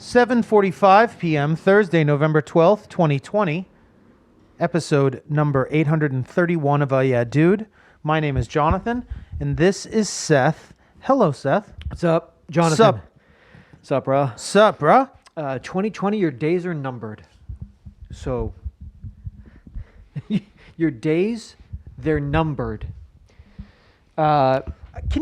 7:45 p.m. Thursday, November 12th, 2020. Episode number 831 of UhhYeahDude. My name is Jonathan, and this is Seth. Hello, Seth. What's up, Jonathan? Sup? What's up, bro? Sup, bruh? 2020, your days are numbered. So, your days, they're numbered. Can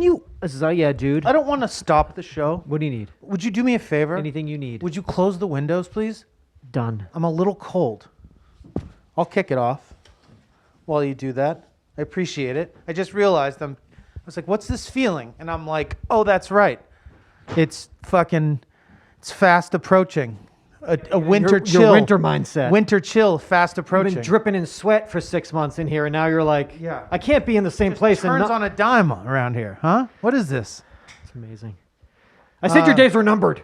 you... This is UhhYeahDude. I don't want to stop the show. What do you need? Would you do me a favor? Anything you need. Would you close the windows, please? Done. I'm a little cold. I'll kick it off while you do that. I appreciate it. I just realized I was like, what's this feeling? And I'm like, oh, that's right. It's fast approaching. A winter chill. Your winter mindset. Winter chill, fast approaching. You've been dripping in sweat for 6 months in here, and now you're like, Yeah. I can't be in the same place. Turns on a dime around here, huh? What is this? It's amazing. I said your days were numbered.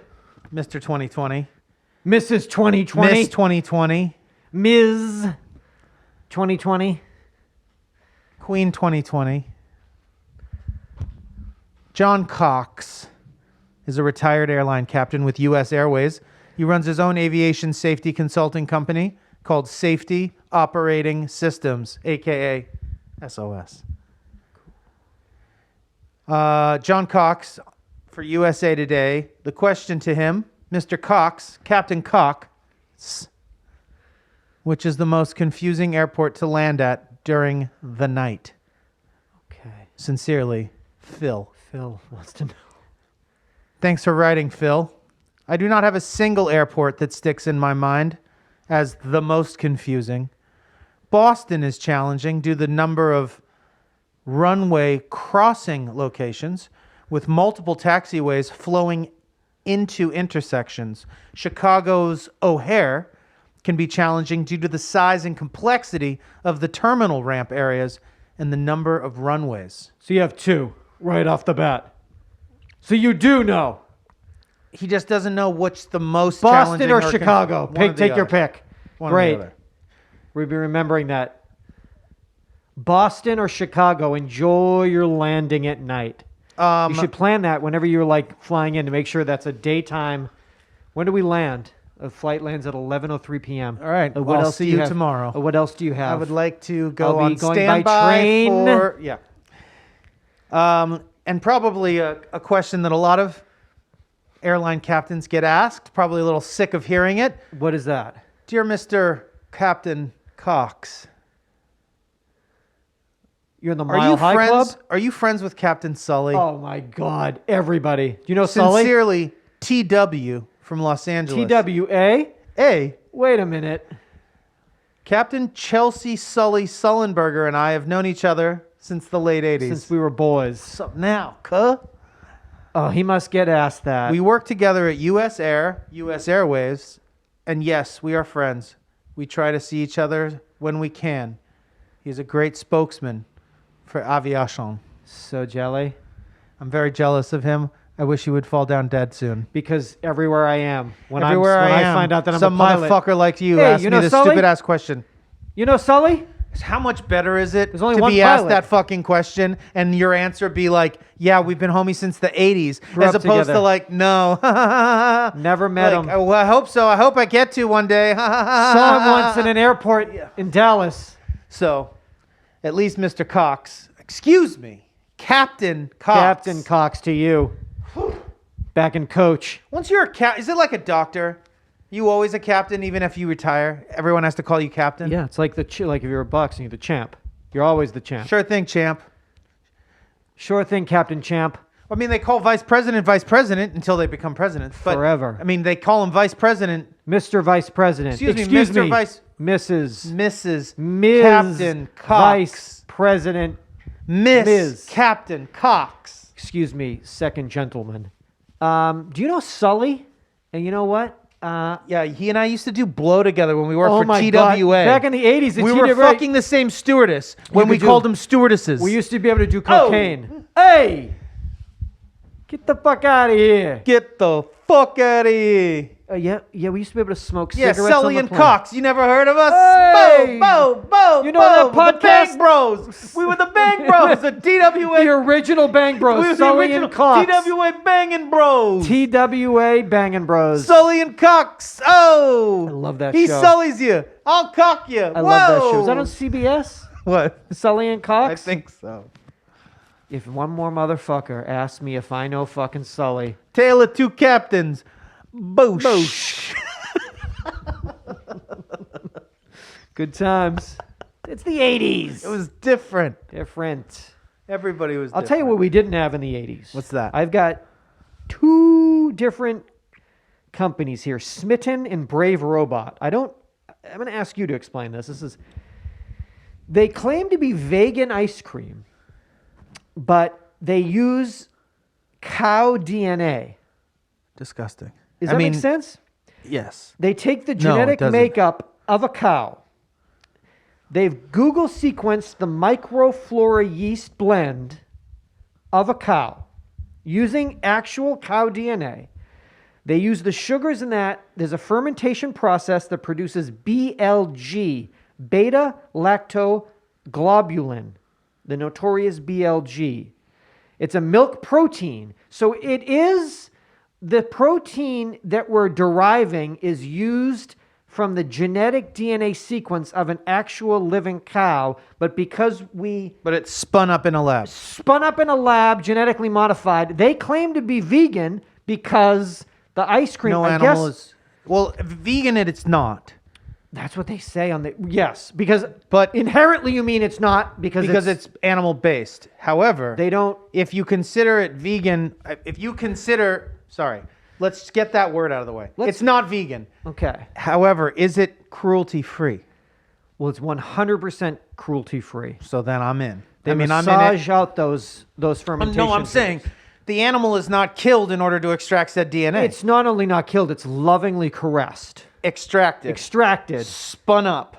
Mr. 2020. Mrs. 2020. Miss 2020. Ms. 2020. Queen 2020. John Cox is a retired airline captain with U.S. Airways. He runs his own aviation safety consulting company called Safety Operating Systems, a.k.a. SOS. John Cox for USA Today. The question to him, Mr. Cox, Captain Cox, which is the most confusing airport to land at during the night? Okay. Sincerely, Phil. Phil wants to know. Thanks for writing, Phil. I do not have a single airport that sticks in my mind as the most confusing. Boston is challenging due to the number of runway crossing locations with multiple taxiways flowing into intersections. Chicago's O'Hare can be challenging due to the size and complexity of the terminal ramp areas and the number of runways. So you have two right off the bat. So you do know. He just doesn't know which the most Boston challenging or Chicago. Take your pick. Great. We'll be remembering that. Boston or Chicago. Enjoy your landing at night. You should plan that whenever you're like flying in to make sure that's a daytime. When do we land? A flight lands at 11:03 p.m. All right. I'll see you tomorrow. What else do you have? I would like to go I'll be on going standby by train. for... Yeah. And probably a question that a lot of airline captains get asked, probably a little sick of hearing it. What is that? Dear Mr. Captain Cox, You're in the Mile High Club? Are you friends with Captain Sully? Oh my God. Everybody. Do you know Sully? Sincerely, TW from Los Angeles. TWA? A. Wait a minute. Captain Chelsea Sully Sullenberger and I have known each other since the late 80s. Since we were boys. What's up now, cuh? Oh, he must get asked that. We work together at US Airways, and yes, we are friends. We try to see each other when we can. He's a great spokesman for aviation. So jelly. I'm very jealous of him. I wish he would fall down dead soon. Because everywhere I am, when I am, find out that I'm some a pilot, motherfucker like you Hey, asked you me know this Sully? stupid ass question. You know Sully? How much better is it There's only to one be asked pilot. that fucking question and your answer be like, yeah, we've been homies since the 80s, Grew as up opposed together. to like, no. Never met him. Oh, well, I hope so. I hope I get to one day. Saw him once in an airport in Dallas. So, at least Mr. Cox, excuse me, Captain Cox. Captain Cox to you. Back in coach. Once you're a is it like a doctor? You always a captain, even if you retire? Everyone has to call you captain? Yeah, it's like like if you're boxing, you're the champ. You're always the champ. Sure thing, champ. Sure thing, Captain Champ. I mean, they call vice president until they become president. But, Forever. I mean, they call him vice president. Mr. Vice President. Excuse me, Mr. Vice... Mrs. Ms. Captain Cox. Vice President. Miss Captain Cox. Excuse me, second gentleman. Do you know Sully? And you know what? Yeah, he and I used to do blow together when we worked Oh for my TWA. God. Back in the 80s, we were fucking the same stewardess when we called them stewardesses. We used to be able to do cocaine. Hey! Get the fuck out of here. Get the fuck out of here. Yeah, we used to be able to smoke Yeah, cigarettes Sully on the and plane. Cox. You never heard of us? Hey! Bo. You know that The podcast? Bang Bros. We were the Bang Bros. The DWA. The original Bang Bros. We were the Sully original and Cox. TWA Bangin' Bros. TWA Bangin' Bros. Sully and Cox. Oh. I love that he show. He sullies you. I'll cock you. I love that show. Is that on CBS? What? Sully and Cox? I think so. If one more motherfucker asks me if I know fucking Sully. Tale of Two Captains. Boosh. Good times. It's the 80s. It was different. Different. Everybody was I'll tell you what we didn't have in the 80s. What's that? I've got 2 different companies here, Smitten and Brave Robot. I'm going to ask you to explain this. They claim to be vegan ice cream, but they use cow DNA. Disgusting. Does that make sense? Yes. They take the genetic makeup of a cow. They've Google sequenced the microflora yeast blend of a cow using actual cow DNA. They use the sugars in that. There's a fermentation process that produces BLG, beta-lactoglobulin, the notorious BLG. It's a milk protein. So it is the protein that we're deriving is used from the genetic DNA sequence of an actual living cow, but because But it's spun up in a lab. Genetically modified, they claim to be vegan because the ice cream, No animal is... Well, vegan it's not. That's what they say on the... Yes, but inherently you mean it's not because it's animal-based. However... They don't... If you consider it vegan... Sorry. Let's get that word out of the way. It's not vegan. Okay. However, is it cruelty-free? Well, it's 100% cruelty-free. So then I'm in. They massage out those fermentations. No, I'm saying the animal is not killed in order to extract said DNA. It's not only not killed, it's lovingly caressed. Extracted. Spun up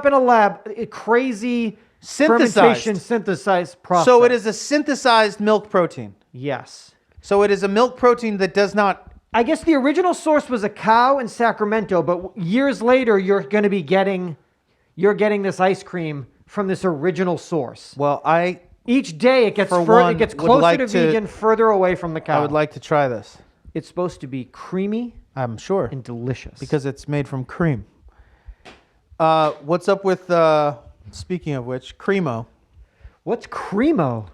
in a lab. A crazy fermentation synthesized process. So it is a synthesized milk protein. Yes. So it is a milk protein that does not... I guess the original source was a cow in Sacramento, but years later you're going to be getting this ice cream from this original source. Well, each day it gets closer to vegan, further away from the cow. I would like to try this. It's supposed to be creamy. I'm sure. And delicious. Because it's made from cream. What's up with, speaking of which, Cremo? What's Cremo?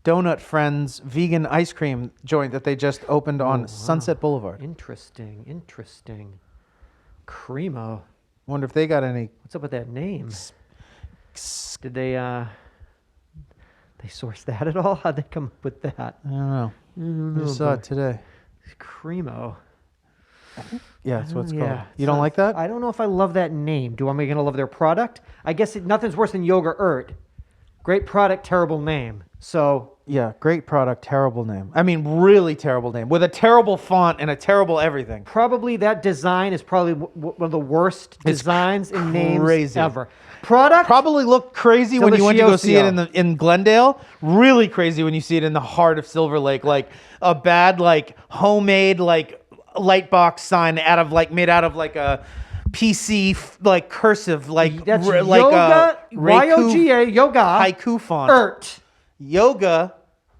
Donut Friends vegan ice cream joint that they just opened on Sunset Boulevard. Interesting. Cremo. Wonder if they got any... What's up with that name? Did they source that at all? How'd they come up with that? I don't know. I just saw it today. Cremo. Yeah, that's what it's called. You don't like that? I don't know if I love that name. Am I going to love their product? I guess nothing's worse than Yogurt. Great product, terrible name. So... Yeah, great product, terrible name. I mean, really terrible name. With a terrible font and a terrible everything. Probably that design is probably one of the worst designs in names ever. Product? Probably looked crazy when you went to go see it in Glendale. Really crazy when you see it in the heart of Silver Lake. Like a bad, homemade, light box sign made out of a PC cursive that's yoga, Y-O-G-A, yoga, haiku font. Yoga.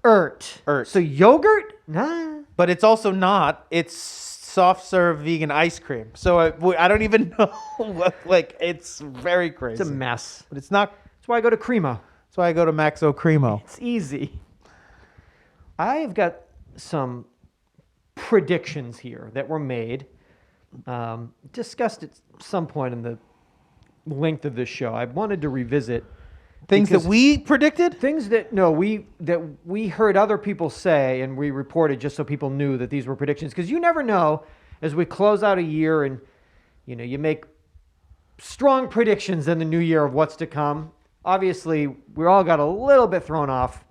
So yogurt? Nah. But it's also not. It's soft serve vegan ice cream. So I don't even know. It's very crazy. It's a mess. But it's not. That's why I go to Cremo. That's why I go to Maxo Cremo. It's easy. I've got some predictions here that were made. Discussed at some point in the length of this show. I wanted to revisit things that we predicted? Things that we heard other people say and we reported just so people knew that these were predictions. Because you never know as we close out a year and you make strong predictions in the new year of what's to come. Obviously, we all got a little bit thrown off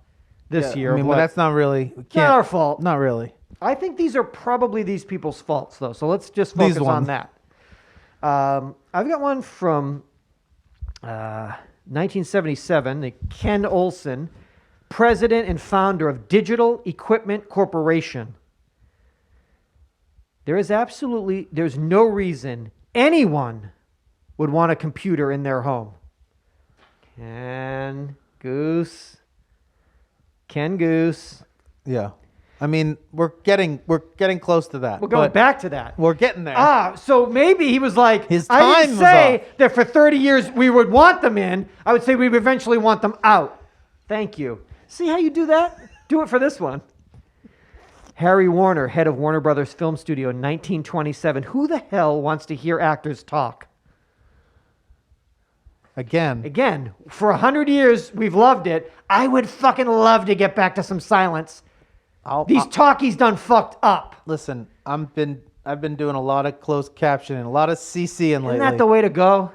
this year. I mean, that's not really... Not our fault. Not really. I think these are probably these people's faults, though. So let's just focus on that. I've got one from 1977. Ken Olsen president and founder of Digital Equipment Corporation. There's no reason anyone would want a computer in their home. Ken Goose. Yeah. I mean, we're getting close to that. We're going back to that. We're getting there. So maybe he was like, his I time didn't was say off. that for 30 years we would want them in. I would say we would eventually want them out. Thank you. See how you do that? Do it for this one. Harry Warner, head of Warner Brothers Film Studio in 1927. Who the hell wants to hear actors talk? Again, for 100 years, we've loved it. I would fucking love to get back to some silence. These talkies done fucked up. Listen, I've been doing a lot of closed captioning, a lot of CCing lately. Isn't that the way to go?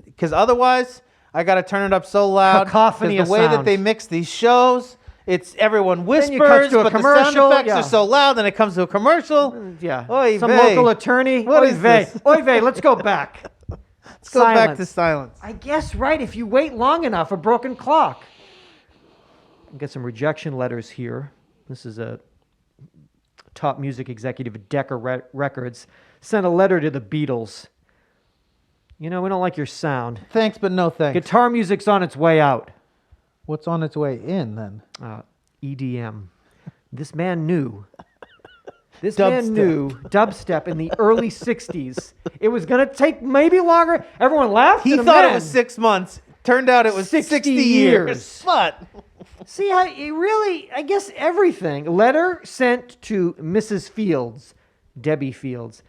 Because otherwise, I got to turn it up so loud. Cacophony the of way sound. that they mix these shows, it's everyone whispers, you cut to a but commercial, the sound effects are so loud. Then it comes to a commercial. Yeah. Oy Some vey. local attorney. What Oy is vey. this? Oy vey. Let's go back. Let's go back to silence. I guess, right, if you wait long enough, a broken clock. I'll get some rejection letters here. This is a top music executive at Decca Records. Sent a letter to the Beatles. We don't like your sound. Thanks, but no thanks. Guitar music's on its way out. What's on its way in, then? EDM. This man knew. Dubstep. Dubstep in the early 60s. It was going to take maybe longer. Everyone laughed. He thought it was 6 months. Turned out it was 60 years. But see how it really, I guess everything. Letter sent to Mrs. Fields, Debbie Fields.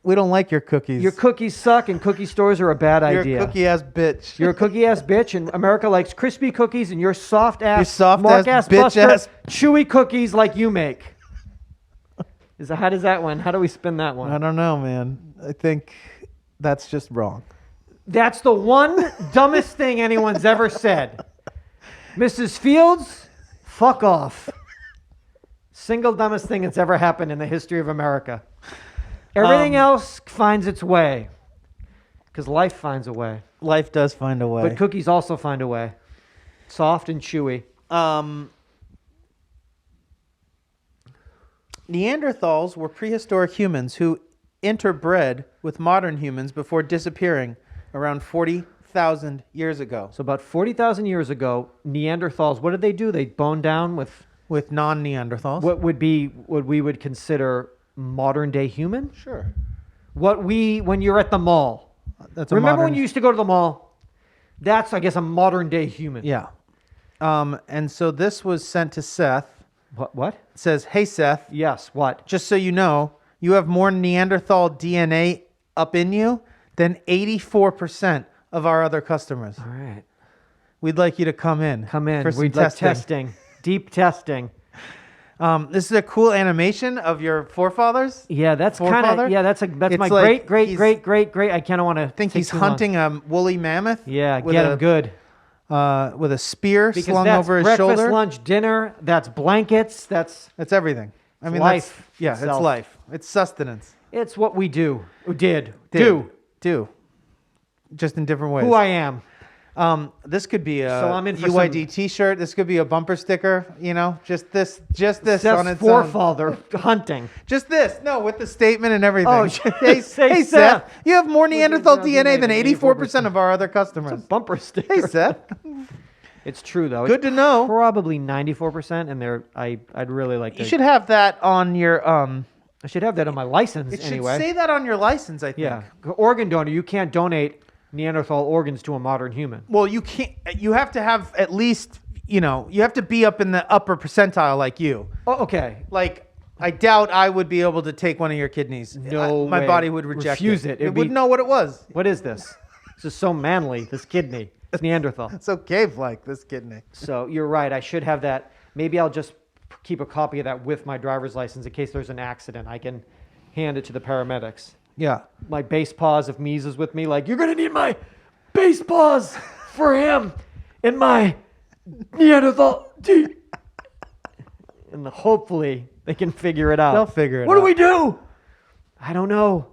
we don't like your cookies. Your cookies suck and cookie stores are a bad idea. You're a cookie ass bitch. You're a cookie ass bitch, and America likes crispy cookies, and you're soft ass, You're soft mark ass, ass, bitch buster, ass. chewy cookies like you make. How does that one? How do we spin that one? I don't know, man. I think that's just wrong. That's the one dumbest thing anyone's ever said. Mrs. Fields, fuck off. Single dumbest thing that's ever happened in the history of America. Everything else finds its way. Because life finds a way. Life does find a way. But cookies also find a way. Soft and chewy. Neanderthals were prehistoric humans who interbred with modern humans before disappearing around 40,000 years ago. So about 40,000 years ago, Neanderthals, what did they do? They boned down with non-Neanderthals. what would be what we would consider modern day human? Sure. When you're at the mall. Remember when you used to go to the mall? That's, I guess, a modern day human. Yeah. And so this was sent to Seth. What? It says, "Hey Seth, Yes, what? just so you know, you have more Neanderthal DNA up in you than 84% of our other customers. All right. We'd like you to come in. Come in. For some We'd like testing. testing. Deep testing. This is a cool animation of your forefathers. Yeah, that's kind Forefather? of, that's It's my like great. he's- I kind of want to I think he's hunting a woolly mammoth. Yeah, with get a, him good. With a spear Because slung that's over his breakfast, shoulder. lunch, dinner. That's blankets. That's Everything. I mean, life It's itself. life. It's sustenance. it's what we do. Do. Just in different ways. Who I am. This could be a So I'm in for UhhYeahDude T-shirt. This could be a bumper sticker. You know, just this Seth's on its own. forefather hunting. Just this. No, with the statement and everything. Oh, hey, say Seth, Seth. you have more Neanderthal Neanderthal DNA than 84% of our other customers. Bumper sticker. Hey, Seth. It's true though. Good It's to know. Probably 94%, and I'd really like to. You should have that on your I should have that on my license It should anyway. say that on your license, I think. Yeah, organ donor. You can't donate Neanderthal organs to a modern human. Well, you can't. You have to have at least. You have to be up in the upper percentile like you. Oh, okay. Like, I doubt I would be able to take one of your kidneys. No my way. body would reject Refuse it. it. It It'd wouldn't be- know what it was. What is this? This is so manly. This kidney. It's Neanderthal. It's so cave-like, this kidney. So you're right. I should have that. Maybe I'll just keep a copy of that with my driver's license in case there's an accident. I can hand it to the paramedics. Yeah. My bass paws if Mies is with me, like, you're gonna need my bass paws for him and my Neanderthal teeth. And hopefully they can figure it out. They'll figure it out. What do we do? I don't know.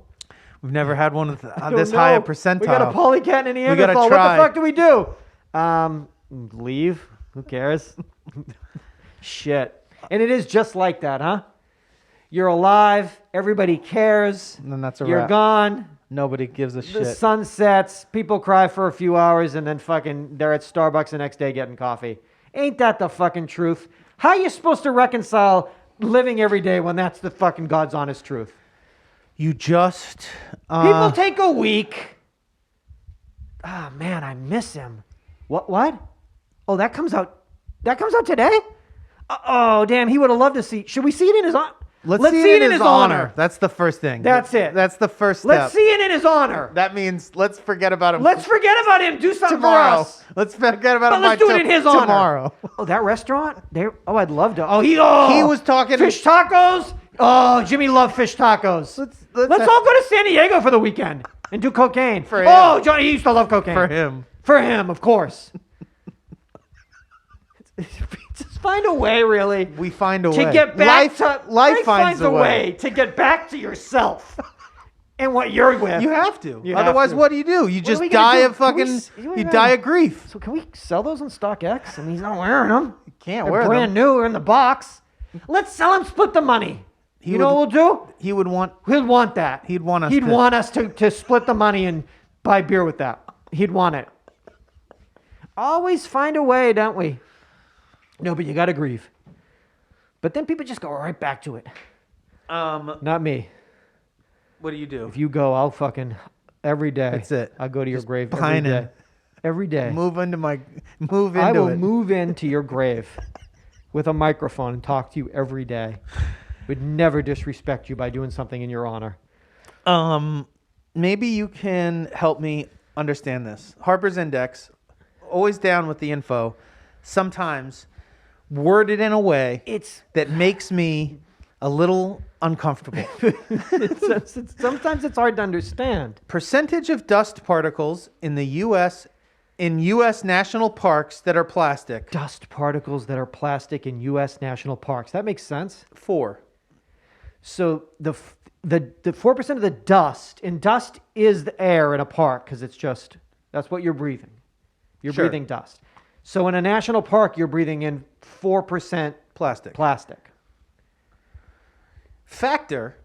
We've never had one with I this don't high a know. percentile. We got a polycat and a gotta Neanderthal. What try. the fuck do we do? Leave. Who cares? Shit. And it is just like that, huh? You're alive. Everybody cares. And then that's a You're wrap. gone. Nobody gives a shit. The sun sets. People cry for a few hours, and then fucking they're at Starbucks the next day getting coffee. Ain't that the fucking truth? How are you supposed to reconcile living every day when that's the fucking God's honest truth? You just... People take a week. Ah, man, I miss him. What? Oh, that comes out today? Oh, damn, he would have loved to see. Should we see it in his honor? Let's see it in his honor. That's the first thing. That's it. That's the first step. Let's see it in his honor. That means let's forget about him. Let's forget about him. Do something tomorrow. for us. Let's forget about him. Let's do it in his honor. Tomorrow. Oh, that restaurant? I'd love to. He was talking fish tacos. Oh, Jimmy loved fish tacos. Let's all go to San Diego for the weekend and do cocaine. For him. Oh, Johnny, he used to love cocaine. For him, of course. Just find a way, really. We find a way to get back life finds a way to get back to yourself and what you're with. You have to. Otherwise, what do? You just die of fucking. You die of grief. So can we sell those on StockX? I mean, he's not wearing them. You can't They're wear them. brand new. They're in the box. Let's sell them. Split the money. You know what we'll do? He would want. He'd want that. He'd want us. He'd want us to split the money and buy beer with that. He'd want it. Always find a way, don't we? No, but you got to grieve. But then people just go right back to it. Not me. What do you do? If you go, I'll fucking every day. That's it. I'll go to your Just grave every pining. day. Every day. Move into I will it. move into your grave with a microphone and talk to you every day. Would never disrespect you by doing something in your honor. Maybe you can help me understand this. Harpers Index, always down with the info. Sometimes worded in a way that makes me a little uncomfortable. Sometimes it's hard to understand. Percentage of dust particles in the U.S. national parks that are plastic. Dust particles that are plastic in U.S. national parks. That makes sense. 4. So the 4% of the dust, and dust is the air in a park because that's what you're breathing. You're breathing dust. So in a national park, you're breathing in 4% plastic. Factor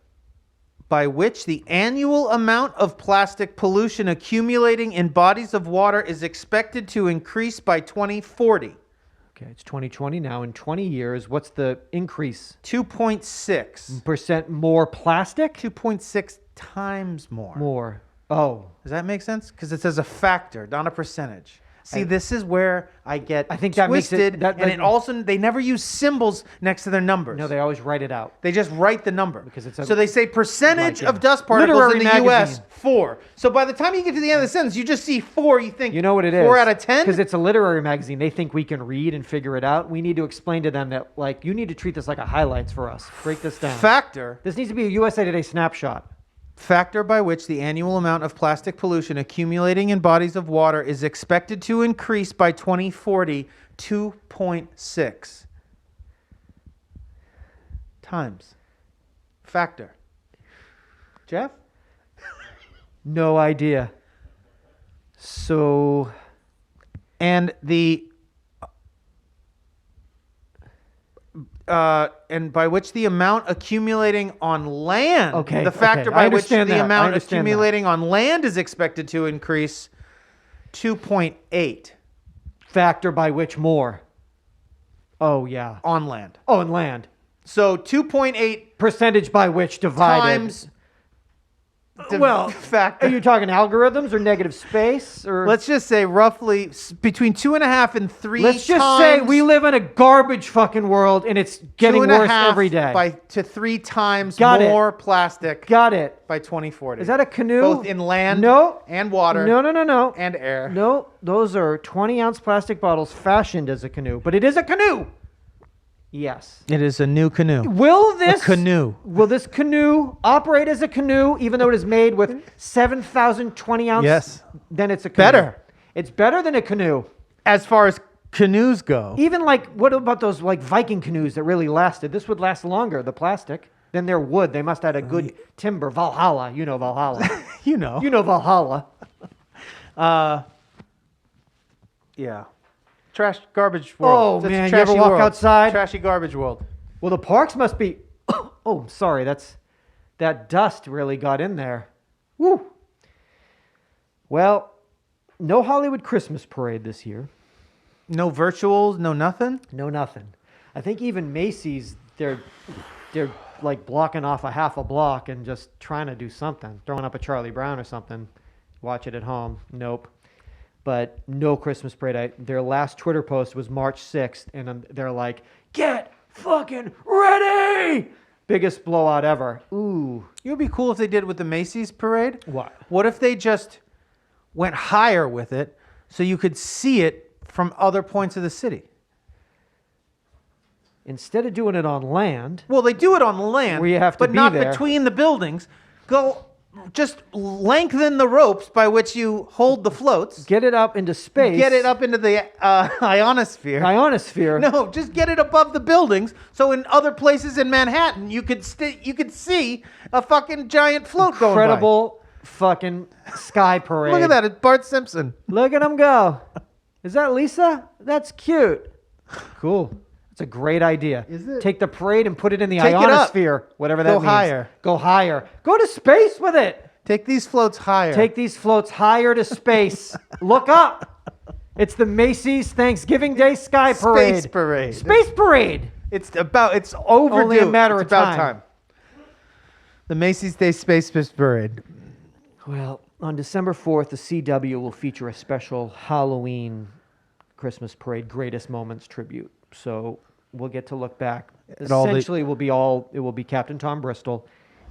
by which the annual amount of plastic pollution accumulating in bodies of water is expected to increase by 2040. Okay, it's 2020 now. In 20 years, what's the increase? 2.6% more plastic? 2.6 times more. More. Oh. Does that make sense? Because it says a factor, not a percentage. See, this is where I think that twisted, makes it, and it also, they never use symbols next to their numbers. No, they always write it out. They just write the number. Because so they say percentage of dust particles in the U.S., 4. So by the time you get to the end of the sentence, you just see 4, you think, you know what it is? 4 out of 10? Because it's a literary magazine. They think we can read and figure it out. We need to explain to them that, you need to treat this like a highlights for us. Break this down. Factor. This needs to be a USA Today snapshot. Factor by which the annual amount of plastic pollution accumulating in bodies of water is expected to increase by 2040, 2.6 times. Factor. Jeff? No idea. So, and and by which the amount accumulating on land, the factor by which the amount accumulating on land is expected to increase, 2.8. Factor by which more? Oh, yeah. On land. Oh, on land. So 2.8 percentage by which divided. Times. Factor. Are you talking algorithms or negative space? Or let's just say roughly between 2.5 and 3 Let's just say we live in a garbage fucking world and it's getting worse every day. To 3 times more plastic. Got it. By 2040. Is that a canoe? Both in land and water. No. And air. No, those are 20-ounce plastic bottles fashioned as a canoe. But it is a canoe. Yes. It is a new canoe. Will this canoe operate as a canoe even though it is made with 7,000 20-ounce? Yes. Then it's a canoe. Better. It's better than a canoe. As far as canoes go. Even what about those Viking canoes that really lasted? This would last longer, the plastic. Than their wood. They must have had a good timber. Valhalla. You know Valhalla. You know. You know Valhalla. Yeah. trash garbage world. Oh, man, you ever walk outside? Trashy garbage world. Well, the parks must be... Oh, sorry, that dust really got in there. Woo! Well, no Hollywood Christmas parade this year. No virtuals, no nothing? No nothing. I think even Macy's, they're like blocking off a half a block and just trying to do something. Throwing up a Charlie Brown or something. Watch it at home. Nope. But no Christmas parade. Their last Twitter post was March 6th, and they're like, get fucking ready! Biggest blowout ever. Ooh. It would be cool if they did with the Macy's parade. What? What if they just went higher with it so you could see it from other points of the city? Instead of doing it on land. Well, they do it on land, where you have to but be not there. between the buildings. Go, just lengthen the ropes by which you hold the floats. Get it up into space. Get it up into the ionosphere. Ionosphere. No, just get it above the buildings, so in other places in Manhattan, you could see a fucking giant float going by. Incredible fucking sky parade. Look at that, it's Bart Simpson. Look at him go. Is that Lisa? That's cute. Cool. It's a great idea. Is it? Take the parade and put it in the Take it up. ionosphere, whatever that Go means. higher. Go higher. Go to space with it. Take these floats higher. Take these floats higher to space. Look up. It's the Macy's Thanksgiving Day Sky Parade. Space parade. Space parade. It's overdue. Only a matter It's of about time. The Macy's Day Space Parade. Well, on December 4th, the CW will feature a special Halloween Christmas parade greatest moments tribute. So we'll get to look back. Essentially, it will be Captain Tom Bristol.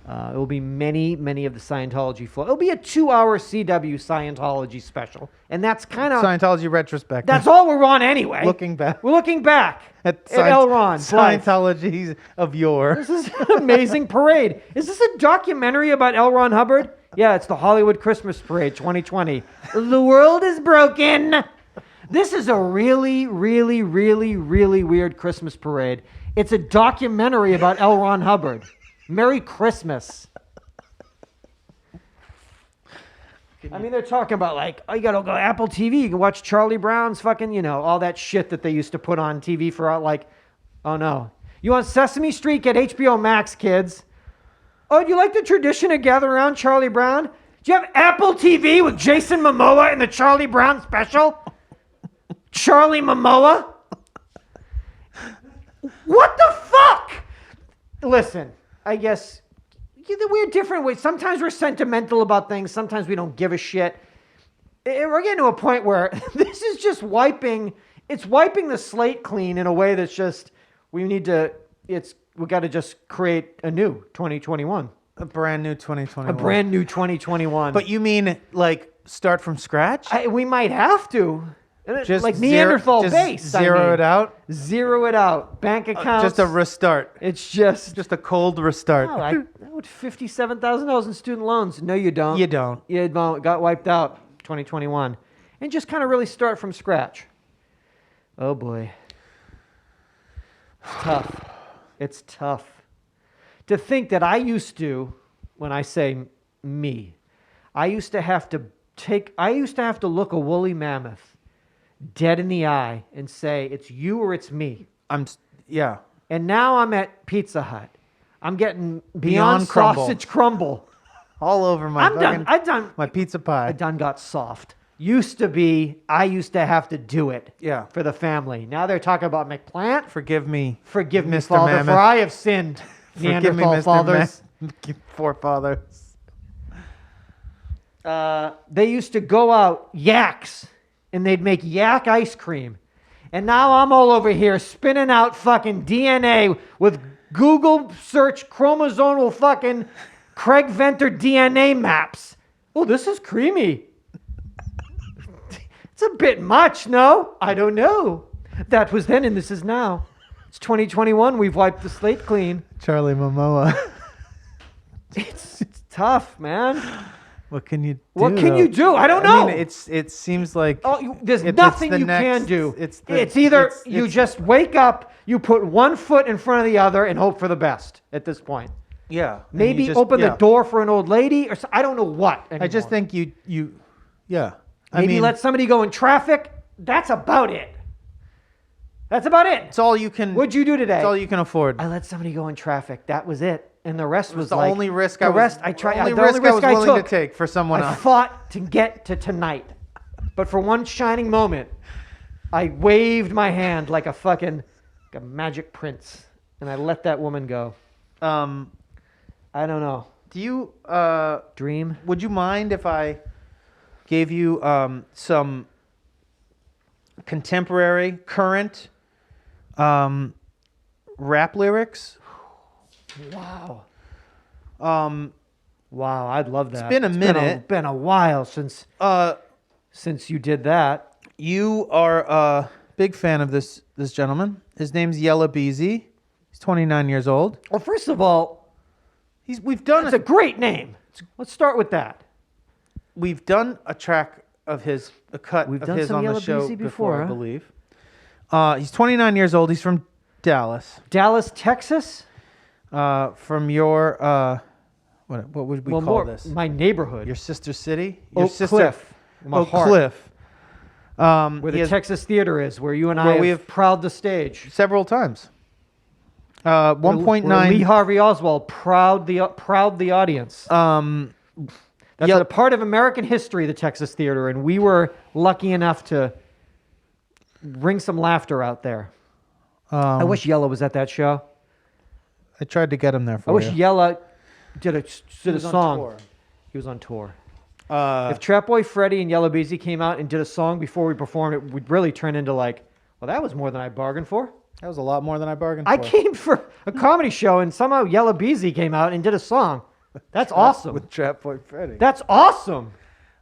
It will be many of the Scientology flow. It'll be a 2-hour CW Scientology special, and that's kind of Scientology retrospective. that's all we're on anyway. Looking back. We're looking back at L. Ron Blythe. Scientology of yore. This is an amazing parade. Is this a documentary about L. Ron Hubbard? Yeah, it's the Hollywood Christmas Parade 2020. The world is broken. This is a really weird Christmas parade. It's a documentary about L. Ron Hubbard. Merry Christmas. I mean, they're talking about like, oh, you gotta go Apple TV. You can watch Charlie Brown's fucking, all that shit that they used to put on TV for like, oh no. You want Sesame Street? Get HBO Max, kids. Oh, do you like the tradition of gather around Charlie Brown? Do you have Apple TV with Jason Momoa in the Charlie Brown special? Charlie Momoa? What the fuck? Listen, I guess we're different ways. Sometimes we're sentimental about things. Sometimes we don't give a shit. We're getting to a point where this is just wiping the slate clean in a way that's just, we got to just create a new 2021. A brand new 2021. A brand new 2021. But you mean start from scratch? We might have to. Just like Neanderthal base. Zero it out? Zero it out. Bank accounts. Just a restart. It's just a cold restart. No, I owed $57,000 in student loans. No, you don't. You don't. You don't. Got wiped out 2021. And just kind of really start from scratch. Oh, boy. It's tough. It's tough. To think that I used to, when I say me, I used to have to look a woolly mammoth dead in the eye and say, it's you or it's me. Yeah. And now I'm at Pizza Hut. I'm getting Beyond Sausage Crumble. All over my my pizza pie. I done got soft. Used to be, I used to have to do it for the family. Now they're talking about McPlant. Forgive me, Mr. Father, Mammoth. For I have sinned. Forgive me, Mr. Fathers. Forefathers. They used to go out, yaks, and they'd make yak ice cream. And now I'm all over here spinning out fucking DNA with Google search chromosomal fucking Craig Venter DNA maps. Oh, this is creamy. It's a bit much, no? I don't know. That was then and this is now. It's 2021. We've wiped the slate clean. Charlie Momoa. It's tough, man. What can you do? What can you do? I don't know. I mean, it seems like there's nothing you can do. It's either you just wake up, you put one foot in front of the other, and hope for the best at this point. Yeah. Maybe open the door for an old lady, or I don't know what. Anymore. I just think you. Maybe let somebody go in traffic. That's about it. That's about it. It's all you can. What'd you do today? It's all you can afford. I let somebody go in traffic. That was it. And the rest was the like only risk the I was. rest I tried. Only the risk only I was risk willing took, to take for someone I else. fought to get to tonight, but for one shining moment, I waved my hand like a magic prince, and I let that woman go. I don't know. Do you Dream? Would you mind if I gave you some contemporary, current rap lyrics? Wow. Wow, I'd love that. It's been a minute. Been a while since you did that. You are a big fan of this gentleman. His name's UhhYeahDude. He's 29 years old. Well, first of all, we've done it's a great name. Let's start with that. We've done a track of his, a cut We've of done his some on the Yellow show Beezy before, I huh? believe. He's 29 years old. He's from Dallas. Dallas, Texas? From your what would we call this? My neighborhood. Your sister city? Your Oak sister Cliff. Oak Cliff. Where the Texas Theater is, where you and I have prowled the stage. Several times. 1.9. Where Lee Harvey Oswald prowled the audience. That's a part of American history, the Texas Theater, and we were lucky enough to bring some laughter out there. I wish Yella was at that show. I tried to get him there for I wish you. Yella did a song. Tour. He was on tour. If Trap Boy Freddy and Yellow Beezy came out and did a song before we performed it, we'd really turn into like, well, that was more than I bargained for. That was a lot more than I bargained for. I came for a comedy show and somehow Yellow Beezy came out and did a song. That's awesome. With Trap Boy Freddy. That's awesome.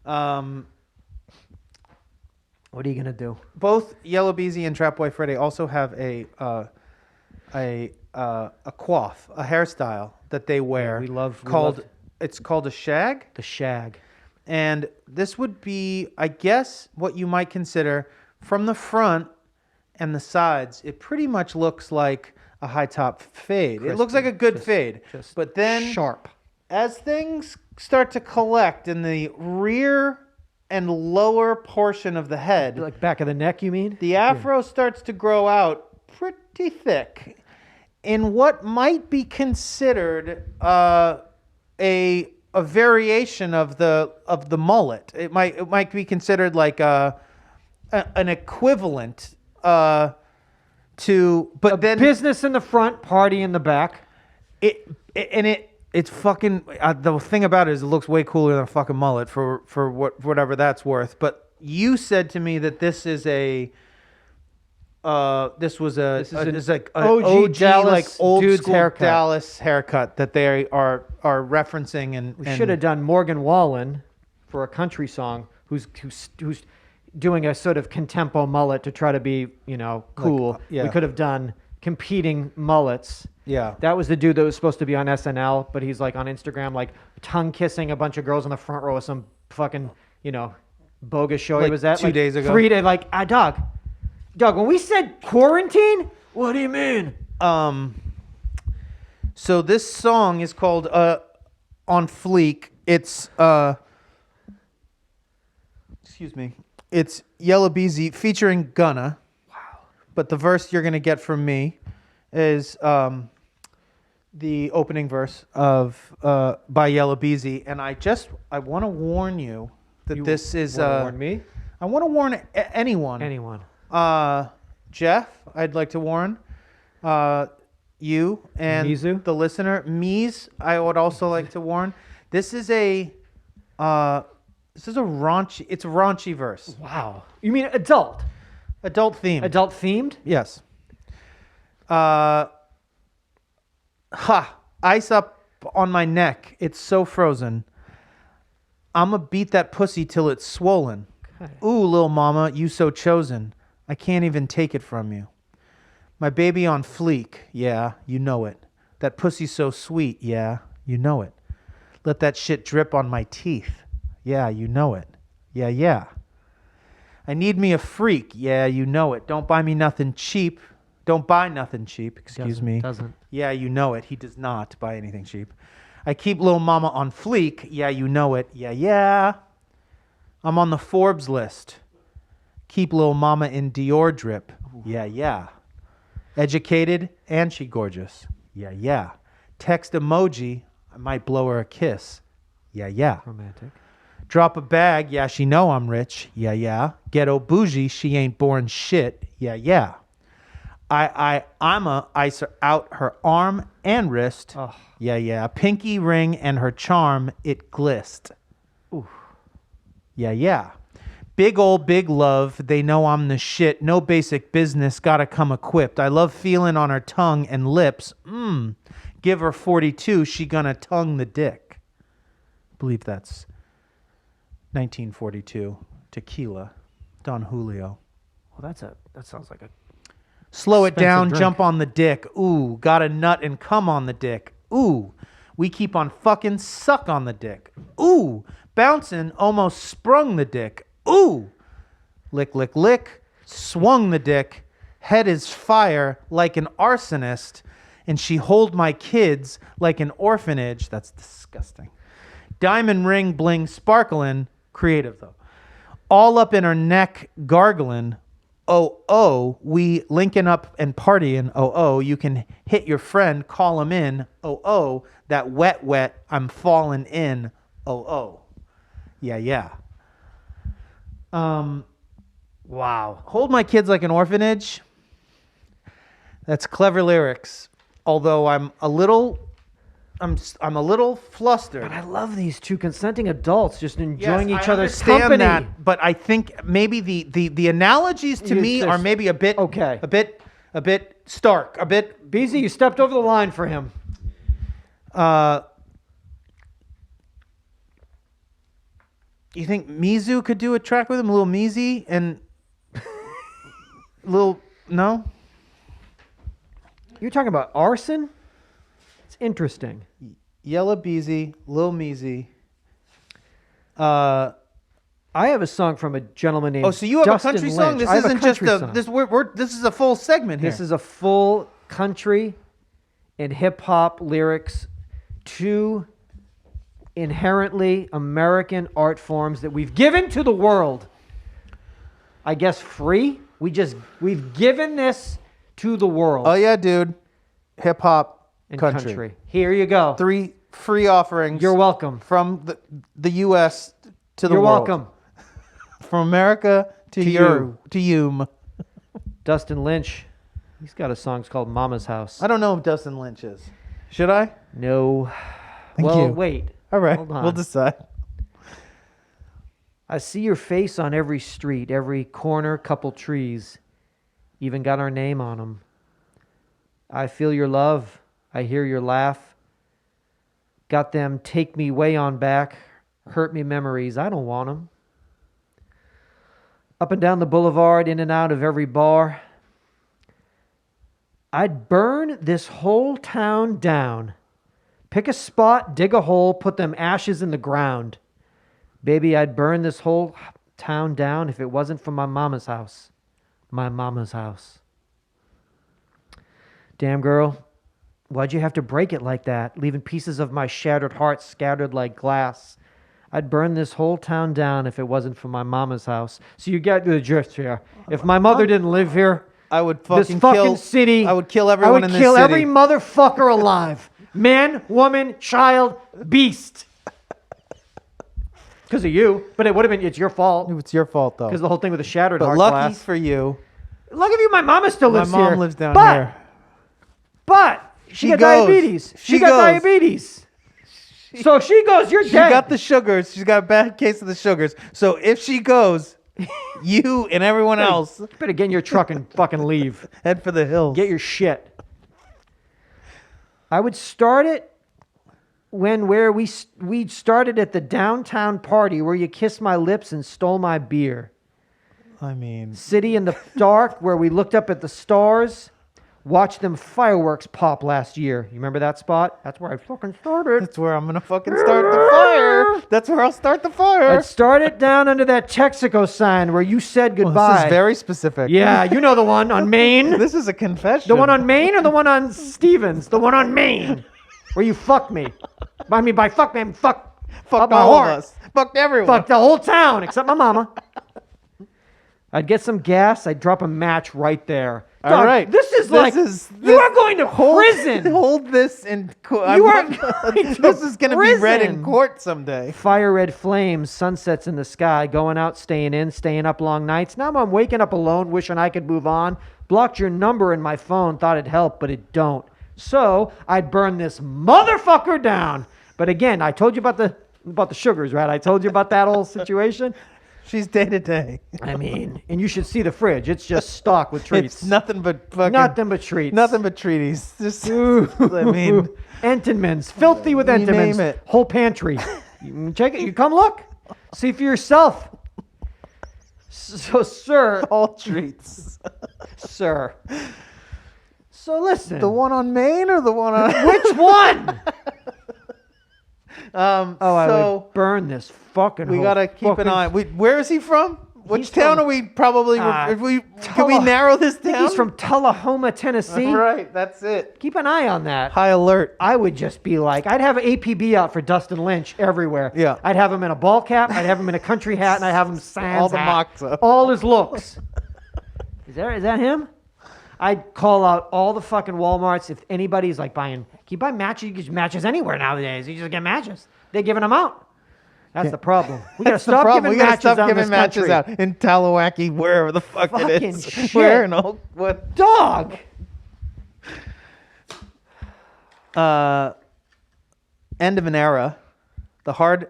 What are you gonna do? Both Yellow Beezy and Trap Boy Freddy also have a coif, a hairstyle that they wear. It's called a shag. The shag. And this would be, I guess, what you might consider from the front and the sides. It pretty much looks like a high top fade. Crispy. It looks like a good fade. But then sharp. As things start to collect in the rear and lower portion of the head, like back of the neck, you mean? The afro starts to grow out pretty thick in what might be considered a variation of the mullet. It might be considered like an equivalent to, but then business in the front, party in the back. It's fucking. The thing about it is, it looks way cooler than a fucking mullet for whatever that's worth. But you said to me that this is like OG Dallas, like old dude's school haircut. Dallas haircut that they are referencing. And we should have done Morgan Wallen for a country song, who's doing a sort of contempo mullet to try to be cool. We could have done competing mullets. Yeah. That was the dude that was supposed to be on SNL, but he's like on Instagram, like tongue kissing a bunch of girls in the front row of some fucking, bogus show he was at 2 days ago. 3 days, Doug, when we said quarantine, what do you mean? So this song is called On Fleek. It's excuse me. It's Yellow Beezy featuring Gunna. Wow. But the verse you're going to get from me is the opening verse of by Yellow Beezy, and I want to warn you that this is warn me. I want to warn anyone. Jeff, I'd like to warn you and Mizu? The listener. Mies, I would also like to warn. This is a raunchy. It's a raunchy verse. Wow. You mean adult? Adult themed. Adult themed? Yes. Ice up on my neck. It's so frozen. I'ma beat that pussy till it's swollen. Okay. Ooh, Lil Mama, you so chosen. I can't even take it from you. My baby on fleek. Yeah, you know it. That pussy so sweet. Yeah, you know it. Let that shit drip on my teeth. Yeah, you know it. Yeah. I need me a freak. Yeah, you know it. Don't buy me nothing cheap. Don't buy nothing cheap. Excuse me. Doesn't. Yeah, you know it. He does not buy anything cheap. I keep Lil Mama on fleek. Yeah, you know it. Yeah. I'm on the Forbes list. Keep Lil Mama in Dior drip. Yeah. Educated and she gorgeous. Yeah, yeah. Text emoji, I might blow her a kiss. Yeah, yeah. Romantic. Drop a bag, yeah, she know I'm rich. Yeah, yeah. Ghetto bougie, she ain't born shit. Yeah, yeah. I'ma ice her out her arm and wrist. Oh. Yeah, yeah. Pinky ring and her charm, it glist. Ooh. Yeah, yeah. Big old big love, they know I'm the shit. No basic business, gotta come equipped. I love feeling on her tongue and lips. Give her 42, she gonna tongue the dick. I believe that's 1942. Tequila. Don Julio. Well, that sounds like a... Slow it expensive down, drink. jump on the dick. Ooh, got a nut and come on the dick. Ooh, we keep on fucking suck on the dick. Ooh, bouncing, almost sprung the dick. Ooh, lick, lick, lick, swung the dick. Head is fire like an arsonist, and she hold my kids like an orphanage. That's disgusting. Diamond ring, bling, sparkling. Creative, though. All up in her neck, gargling. Oh, we linking up and partying. Oh, you can hit your friend, call him in. Oh, that wet, I'm falling in. Oh. Yeah, yeah. Wow. Hold my kids like an orphanage. That's clever lyrics. Although I'm a little flustered. But I love these two consenting adults just enjoying Yes, each I other's understand company. that, but I think maybe the analogies to me are maybe a bit okay. a bit stark, a bit. Beezy, you stepped over the line for him. You think Mizu could do a track with him, Lil Meezy and Lil no? You're talking about arson? It's interesting. Yella Beezy, Lil Meezy. I have a song from a gentleman named So you have Dustin a country Lynch. song? This I have isn't just country a song. this is a full segment here. This is a full country and hip hop lyrics, two inherently American art forms that we've given to the world. I guess free. We've given this to the world. Oh yeah, dude. Hip hop and country. Here you go. 3 free offerings. You're welcome. From the U.S. to the You're world. welcome. From America to you. you. Dustin Lynch. He's got a song it's called Mama's House. I don't know if Dustin Lynch is. Should I? No. Thank well, you. wait. All right. Hold on. We'll decide. I see your face on every street, every corner, couple trees. Even got our name on them. I feel your love. I hear your laugh. Got them take me way on back. Hurt me memories. I don't want them. Up and down the boulevard, in and out of every bar. I'd burn this whole town down. Pick a spot, dig a hole, put them ashes in the ground. Baby, I'd burn this whole town down if it wasn't for my mama's house. My mama's house. Damn, girl, why'd you have to break it like that, leaving pieces of my shattered heart scattered like glass? I'd burn this whole town down if it wasn't for my mama's house. So you get the drift here. If my mother didn't live here, I would this fucking fucking kill city, I would kill everyone in this I would city. kill every motherfucker alive. Man, woman, child, beast. Because of you. But it would have been, it's your fault. It's your fault though. Because the whole thing with the shattered But heart lucky glass. for you, Lucky for you, my mama still my lives here. mom lives down but, here. But she got goes. diabetes. She got goes. diabetes. So if she goes, you're She dead. got the sugars. She's got a bad case of the sugars. So if she goes, you and everyone else Better get in your truck and fucking leave. head for the hills. Get your shit. I would start it where we started at the downtown party where you kissed my lips and stole my beer. I mean, City in the dark where we looked up at the stars, watched them fireworks pop last year. You remember that spot? That's where I fucking started. that's where I'm gonna fucking start the fire. That's where I'll start the fire. I'd start it down under that Texaco sign where you said Well, goodbye. this is very specific. Yeah, you know the one on Main. This is a confession. The one on Main or the one on Stevens? The one on Main where you fucked me. I mean, by fuck me, I mean fuck Fuck my all heart. of us. Fucked everyone. Fuck the whole town except my mama. I'd get some gas. I'd drop a match right there. All Dog, right. This is you are going to prison. Hold this in court. You are going This is going to be read in court someday. Fire red flames, sunsets in the sky, going out, staying in, staying up long nights. Now I'm waking up alone, wishing I could move on. Blocked your number in my phone, thought it'd help, but it don't. So I'd burn this motherfucker down. But again, I told you about the sugars, right? I told you about that whole situation. She's day to day. I mean, and you should see the fridge. It's just stocked with treats. It's nothing but fucking... Nothing but treats. Nothing but treaties. Just, I mean... Entenmann's. Filthy with Entenmann's. Name it. Whole pantry. You check it. You come look. See for yourself. So, sir... All treats. Sir. So, listen. The one on Main or the one on... Which one? I would burn this fucking. We gotta keep an eye. Where is he from? Which town are we probably? Can we narrow this down? I think he's from Tullahoma, Tennessee. Right, that's it. Keep an eye on that. High alert. I would just be like, I'd have APB out for Dustin Lynch everywhere. Yeah. I'd have him in a ball cap. I'd have him in a country hat, and I'd have him sans all the hat. mocks up. All his looks. Is that him? I'd call out all the fucking Walmarts if anybody's like buying. Can you buy matches? You can get matches anywhere nowadays. You just get matches. They're giving them out. That's the problem. We gotta stop giving matches out in this country. Out in Talawaki, wherever the fuck it is. Shit. Where in all what? Dog. End of an era. The Hard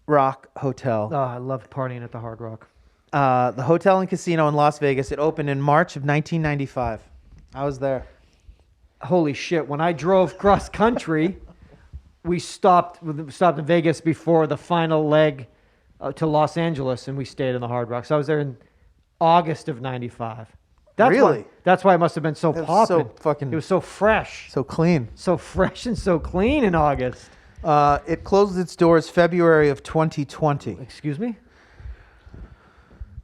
Rock Hotel. Oh, I loved partying at the Hard Rock. The hotel and casino in Las Vegas. It opened in March of 1995. I was there. Holy shit! When I drove cross country, we stopped in Vegas before the final leg to Los Angeles, and we stayed in the Hard Rock. So I was there in August of '95. Really? That's why it must have been so popping. It was so fresh, so clean, so fresh and so clean in August. It closed its doors February of 2020. Excuse me?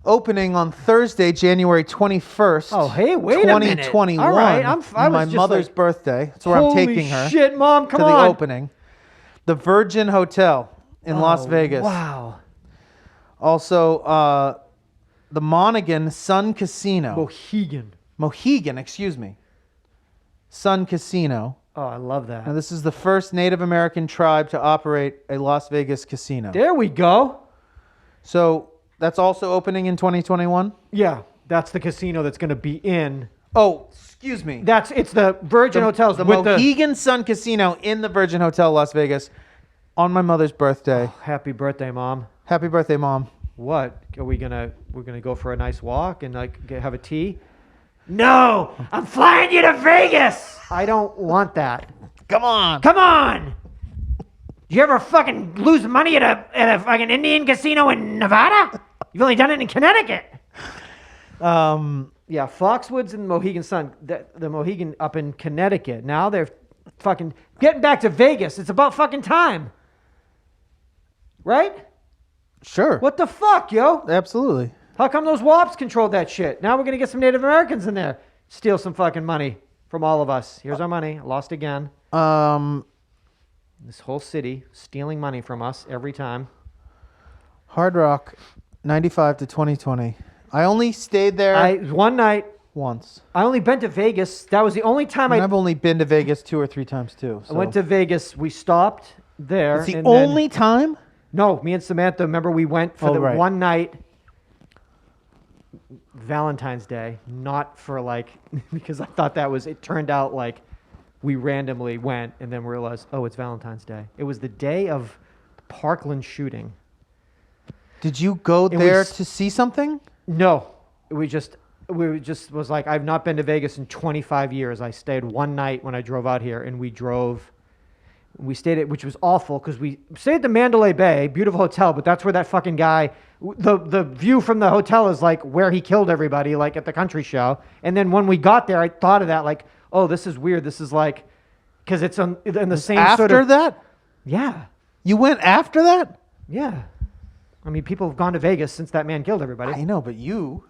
Opening on Thursday, January 21st. Oh, hey, wait a minute. 2021. All right, my mother's birthday. That's where I'm taking her. Holy shit, Mom, come to on. the opening. The Virgin Hotel in Las Vegas. Wow. Also, the Monaghan Sun Casino. Mohegan, excuse me. Sun Casino. Oh, I love that. Now, this is the first Native American tribe to operate a Las Vegas casino. There we go. So that's also opening in 2021? Yeah, that's the casino that's going to be in. Oh, excuse me. It's the Virgin Hotels. The Mohegan Sun Casino in the Virgin Hotel, Las Vegas, on my mother's birthday. Oh, happy birthday, Mom. Happy birthday, Mom. What? We're gonna go for a nice walk and have a tea? No, I'm flying you to Vegas. I don't want that. Come on. Come on. Did you ever fucking lose money at a fucking Indian casino in Nevada? You've only done it in Connecticut. Yeah, Foxwoods and Mohegan Sun. The Mohegan up in Connecticut. Now they're fucking getting back to Vegas. It's about fucking time. Right? Sure. What the fuck, yo? Absolutely. How come those WAPs controlled that shit? Now we're going to get some Native Americans in there. Steal some fucking money from all of us. Here's our money. Lost again. This whole city stealing money from us every time. Hard Rock, 95 to 2020. I only stayed there one night. Once. I only been to Vegas. That was the only time I've only been to Vegas 2 or 3 times too. So. I went to Vegas. We stopped there. It's the only time? No, me and Samantha, remember we went for one night, Valentine's Day, not for because I thought it turned out like we randomly went and then realized, oh, it's Valentine's Day. It was the day of the Parkland shooting. Did you go there to see something? No, we just was like, I've not been to Vegas in 25 years. I stayed one night when I drove out here, and we stayed at, which was awful because we stayed at the Mandalay Bay, beautiful hotel, but that's where that fucking guy, the view from the hotel is like where he killed everybody, like at the country show. And then when we got there, I thought of that, like, oh, this is weird. This is like, because it's in the same sort of. After that? Yeah. You went after that? Yeah. I mean, people have gone to Vegas since that man killed everybody. I know, but you.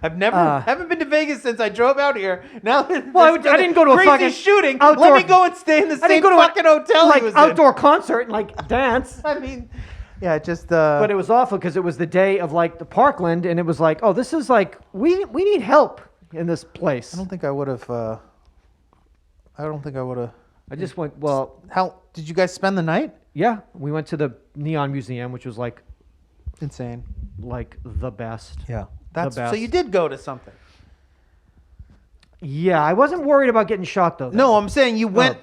Haven't been to Vegas since I drove out here. Now, well, I didn't go to a fucking shooting. Let me go and stay in the same fucking hotel. Like outdoor concert and like dance. I mean, Yeah, just But it was awful because it was the day of like the Parkland, and it was like, oh, this is like we need help in this place. I don't think I would have. I just went. Well, How did you guys spend the night? yeah, we went to the Neon Museum, which was like Insane. the best. Yeah, best. so you did go to something. Yeah, I wasn't worried about getting shot though. No, I'm saying you went.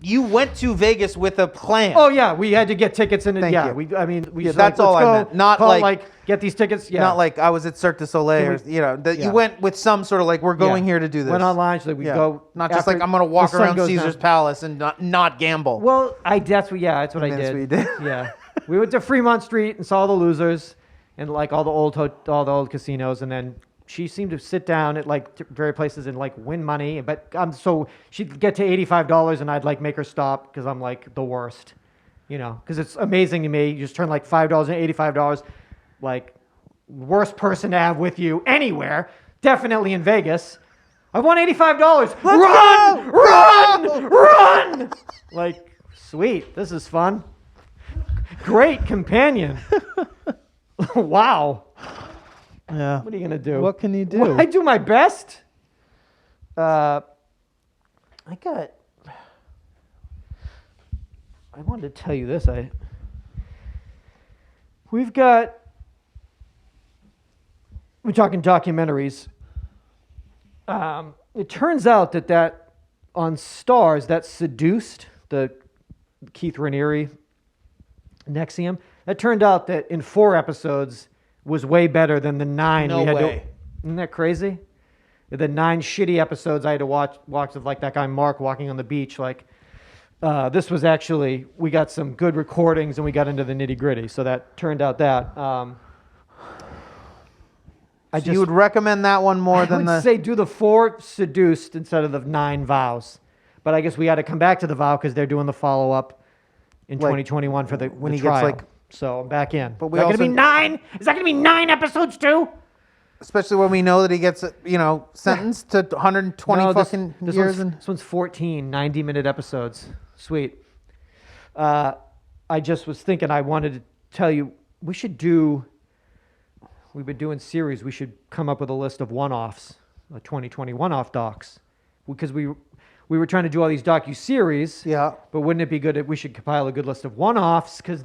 You went to Vegas with a plan. Oh yeah, we had to get tickets and Thank yeah, you. we Yeah, just that's like, all let's I go, meant. Not call, like get these tickets. Yeah, Not like I was at Cirque du Soleil, or Yeah. you went with some sort of like we're going here to do this. Went online, so we go. Not just after like I'm going to walk the sun around goes Caesar's down. Palace and not gamble. Well, that's what I That's did. what you did. Yeah, we went to Fremont Street and saw the losers and like all the old casinos, and then she seemed to sit down at like various places and like win money. But so she'd get to $85 and I'd like make her stop because I'm like the worst, because it's amazing to me. You just turn like $5 and $85, like worst person to have with you anywhere. Definitely in Vegas. I won $85. Run! Like, sweet. This is fun. Great companion. Wow. Yeah. What are you going to do? What can you do? Well, I do my best. I wanted to tell you this. We're talking documentaries. It turns out that on Stars, that Seduced, the Keith Raniere Nexium, that turned out that in 4 episodes was way better than the 9 No we had way. to. Isn't that crazy? The 9 shitty episodes I had to watch of like that guy Mark walking on the beach. Like this was actually, we got some good recordings and we got into the nitty gritty. So that turned out that. You would recommend that one more than I would say do the 4 Seduced instead of the 9 Vows. But I guess we got to come back to the Vow because they're doing the follow up in 2021 for the trial. Gets like. So I'm back in. But Is that going to be 9? Is that going to be 9 episodes too? Especially when we know that he gets, sentenced to 120 No, fucking years. This one's 14 90-minute episodes. Sweet. I just was thinking I wanted to tell you we've been doing series. We should come up with a list of one-offs, a 2020 one-off docs. Because we were trying to do all these docu-series. Yeah. But wouldn't it be good if we should compile a good list of one-offs? Because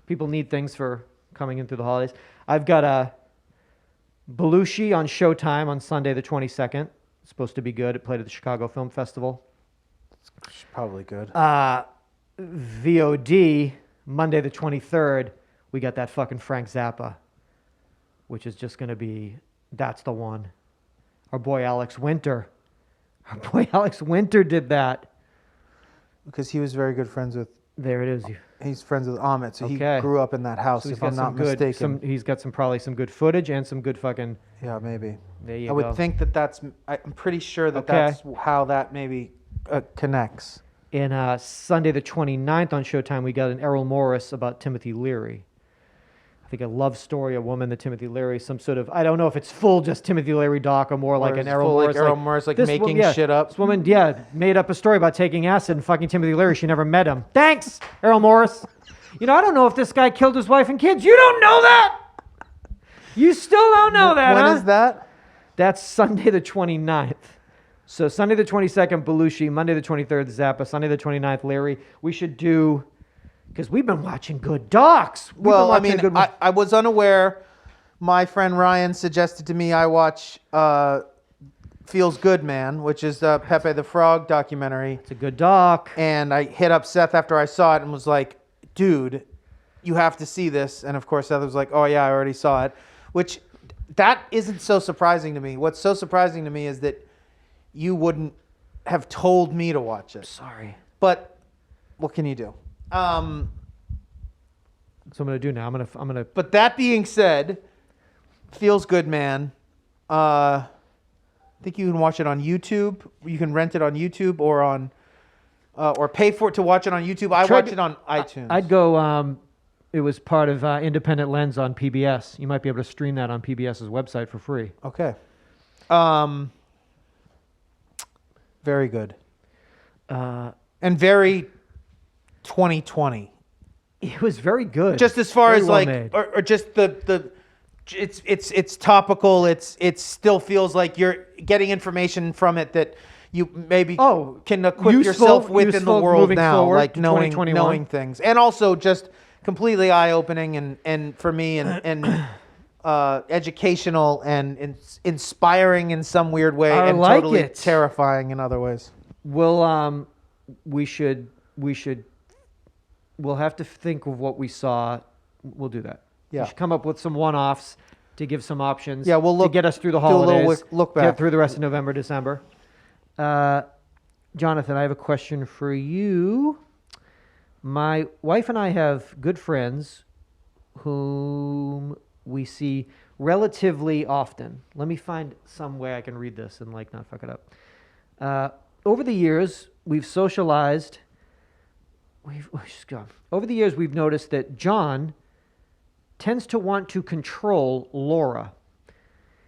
people need things for coming in through the holidays. I've got a Belushi on Showtime on Sunday the 22nd. It's supposed to be good. It played at the Chicago Film Festival. It's probably good. VOD, Monday the 23rd, we got that fucking Frank Zappa, which is just going to be, that's the one. Our boy Alex Winter did that. Because he was very good friends with. There it is. He's friends with Amit, so Okay. he grew up in that house, So if I'm not mistaken. He's got probably some good footage and some good fucking. Yeah, maybe. There you I go. would think I'm pretty sure that Okay. that's how that maybe connects. And Sunday the 29th on Showtime, we got an Errol Morris about Timothy Leary. I think a love story, a woman that Timothy Leary, some sort of, I don't know if it's full just Timothy Leary doc or more like Or an is it Errol full, Morris. like Errol Morris, like this making woman, shit up? This woman, made up a story about taking acid and fucking Timothy Leary. She never met him. Thanks, Errol Morris. I don't know if this guy killed his wife and kids. You don't know that? You still don't know that, When huh? is that? That's Sunday the 29th. So Sunday the 22nd, Belushi. Monday the 23rd, Zappa. Sunday the 29th, Leary. We should do, because we've been watching good docs. I was unaware. My friend Ryan suggested to me I watch Feels Good Man, which is the Pepe the Frog documentary. It's a good doc. And I hit up Seth after I saw it and was like, dude, you have to see this. And of course, Seth was like, oh yeah, I already saw it. Which, that isn't so surprising to me. What's so surprising to me is that you wouldn't have told me to watch it. Sorry. But what can you do? So I'm gonna do now. I'm gonna. But that being said, Feels Good Man. I think you can watch it on YouTube. You can rent it on YouTube or on, or pay for it to watch it on YouTube. I watch it on iTunes. I'd go. It was part of Independent Lens on PBS. You might be able to stream that on PBS's website for free. Okay. Very good. And very 2020. It was very good. Just as far Very as well like, made. or just the it's topical. It still feels like you're getting information from it that you maybe can equip yourself with in the useful world moving now, forward like to knowing 2021. things, and also just completely eye-opening and for me and educational and inspiring in some weird way, I and like totally it. terrifying in other ways. We'll have to think of what we saw. We'll do that. Yeah. We should come up with some one-offs to give some options. Yeah, we'll to get us through the do a holidays. little look back. Get through the rest of November, December. Jonathan, I have a question for you. My wife and I have good friends whom we see relatively often. Let me find some way I can read this and like not fuck it up. Over the years, we've socialized. Over the years, we've noticed that John tends to want to control Laura.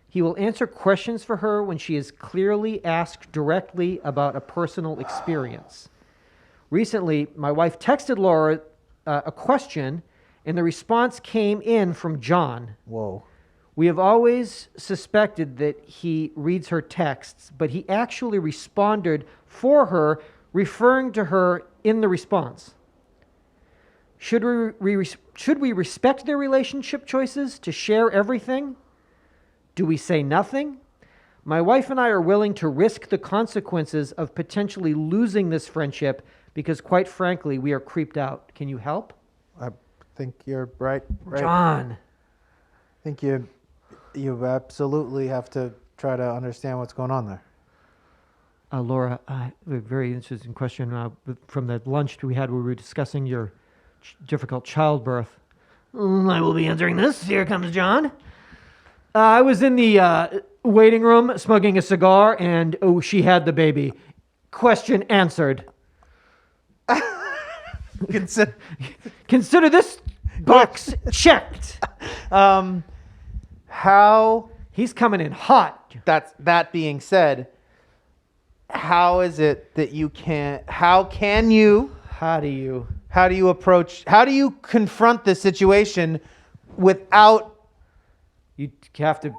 He will answer questions for her when she is clearly asked directly about a personal experience. Recently, my wife texted Laura a question, and the response came in from John. Whoa. We have always suspected that he reads her texts, but he actually responded for her, referring to her in the response. Should we respect their relationship choices to share everything? Do we say nothing? My wife and I are willing to risk the consequences of potentially losing this friendship because, quite frankly, we are creeped out. Can you help? I think you're right. John. I think you absolutely have to try to understand what's going on there. Laura, a very interesting question from the lunch we had where we were discussing your difficult childbirth. I will be answering this. Here comes John. I was in the waiting room smoking a cigar, and she had the baby. Question answered. Consider this box checked. How he's coming in hot. That being said, how is it that you can't? How do you confront this situation without? You have to.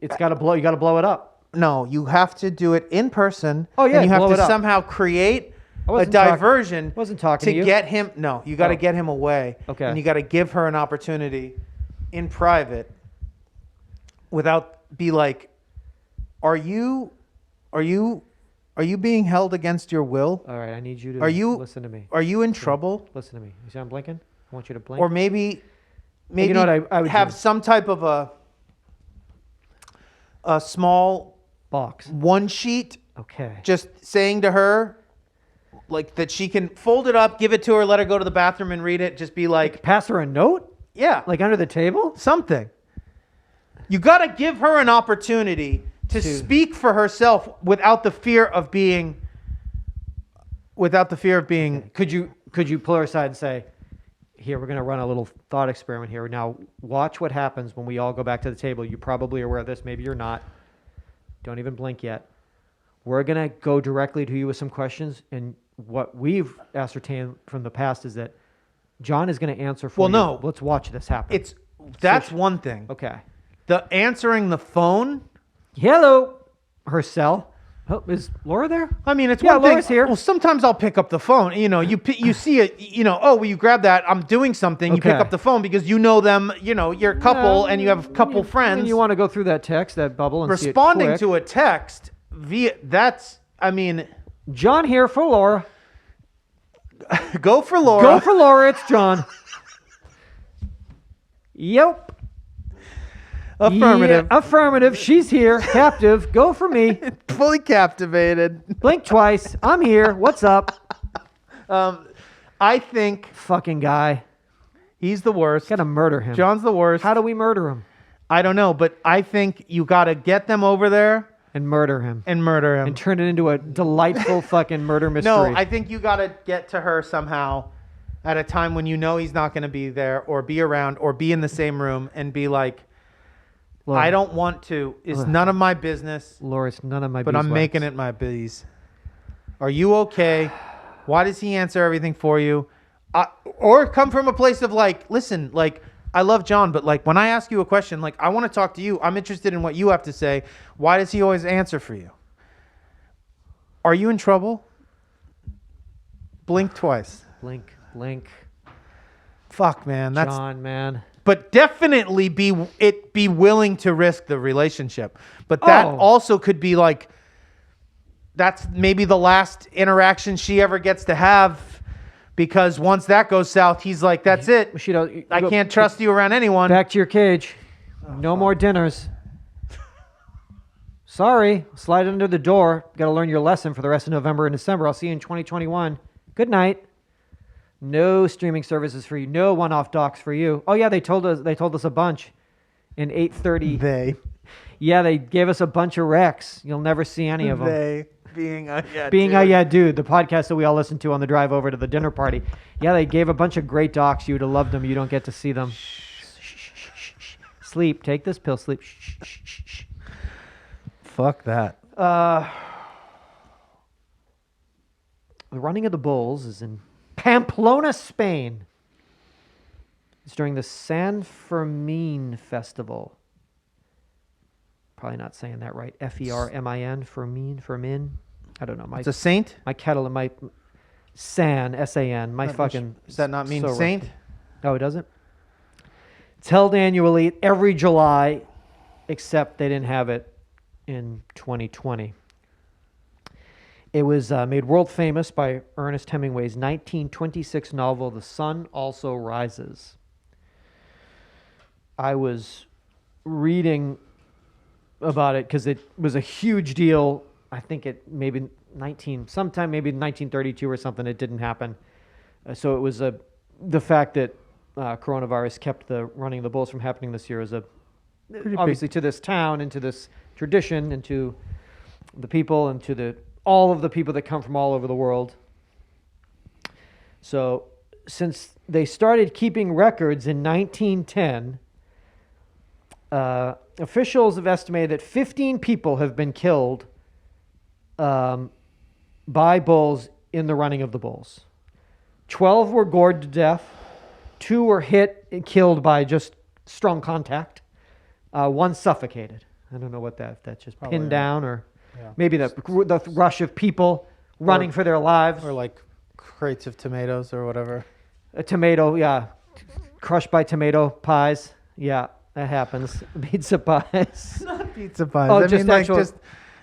It's got to blow. You got to blow it up. No, you have to do it in person. Oh yeah, and you have to it up. somehow create a diversion. Wasn't talking to you. Get him. No, you got to get him away. Okay. And you got to give her an opportunity in private, without be like, are you being held against your will? All right, I need you to listen to me. Are you in trouble? Listen to me. You see I'm blinking? I want you to blink. Or maybe you know what I would have do? some type of a small box, one sheet. Okay. Just saying to her, like, that she can fold it up, give it to her, let her go to the bathroom and read it. Just be like, pass her a note? Yeah. Like under the table? Something. You got to give her an opportunity to speak for herself without the fear of being. Okay. Could you pull her aside and say, here, we're going to run a little thought experiment here. Now, watch what happens when we all go back to the table. You probably are aware of this. Maybe you're not. Don't even blink yet. We're going to go directly to you with some questions. And what we've ascertained from the past is that John is going to answer for you. No. Let's watch this happen. That's one thing. Okay. The answering the phone. Hello. Her cell. Oh, is Laura there? I mean, it's one thing. Laura's here. Well, sometimes I'll pick up the phone. You know, you see it. You know, will you grab that? I'm doing something. Okay. You pick up the phone because you know them. You know, you're a couple and you have a couple friends. And you want to go through that text, that bubble, and responding see it quick. to a text via. I mean, John here for Laura. Go for Laura. Go for Laura. It's John. Yep. Affirmative. Yeah, affirmative. She's here. Captive. Go for me. Fully captivated. Blink twice. I'm here. What's up? I think fucking guy. He's the worst. Gotta murder him. John's the worst. How do we murder him? I don't know, but I think you gotta get them over there and murder him. And turn it into a delightful fucking murder mystery. No, I think you gotta get to her somehow at a time when you know he's not gonna be there or be around or be in the same room and be like, Laura, I don't want to. It's none of my business. Laura, it's none of my business. But I'm making it my bees. Are you okay? Why does he answer everything for you? or come from a place of like, listen, like, I love John, but like when I ask you a question, like I want to talk to you. I'm interested in what you have to say. Why does he always answer for you? Are you in trouble? Blink twice. Blink. Fuck, man. That's John, man. But definitely be willing to risk the relationship. But that also could be like, that's maybe the last interaction she ever gets to have, because once that goes south, he's like, that's it. I can't trust you around anyone. Back to your cage. No more dinners. Sorry. Slide under the door. Got to learn your lesson for the rest of November and December. I'll see you in 2021. Good night. No streaming services for you. No one-off docs for you. Oh yeah, they told us a bunch in 8:30. Yeah, they gave us a bunch of recs. You'll never see any of them. Being UhhYeahDude, the podcast that we all listen to on the drive over to the dinner party. Yeah, they gave a bunch of great docs. You would have loved them. You don't get to see them. Sleep. Take this pill. Sleep. Fuck that. The running of the bulls is in Pamplona, Spain. It's during the San Fermin Festival. Probably not saying that right. Fermin, Fermin. I don't know. It's a saint? My kettle and my San, S-A-N. My fucking... Does that not mean so saint? Rusty. Oh, it doesn't? It's held annually every July, except they didn't have it in 2020. It was made world famous by Ernest Hemingway's 1926 novel, The Sun Also Rises. I was reading about it because it was a huge deal. I think it sometime maybe 1932 or something. It didn't happen. So it was the fact that coronavirus kept the running of the bulls from happening this year is obviously to this town and to this tradition and to the people and to all of the people that come from all over the world. So since they started keeping records in 1910, officials have estimated that 15 people have been killed by bulls in the running of the bulls. 12 were gored to death. 2 were hit and killed by just strong contact. 1 suffocated. I don't know what that's just pinned down or maybe the rush of people running for their lives. Or like crates of tomatoes or whatever. A tomato, yeah. Crushed by tomato pies. Yeah, that happens. Pizza pies. Not pizza pies. Oh, I just mean, actual, like, just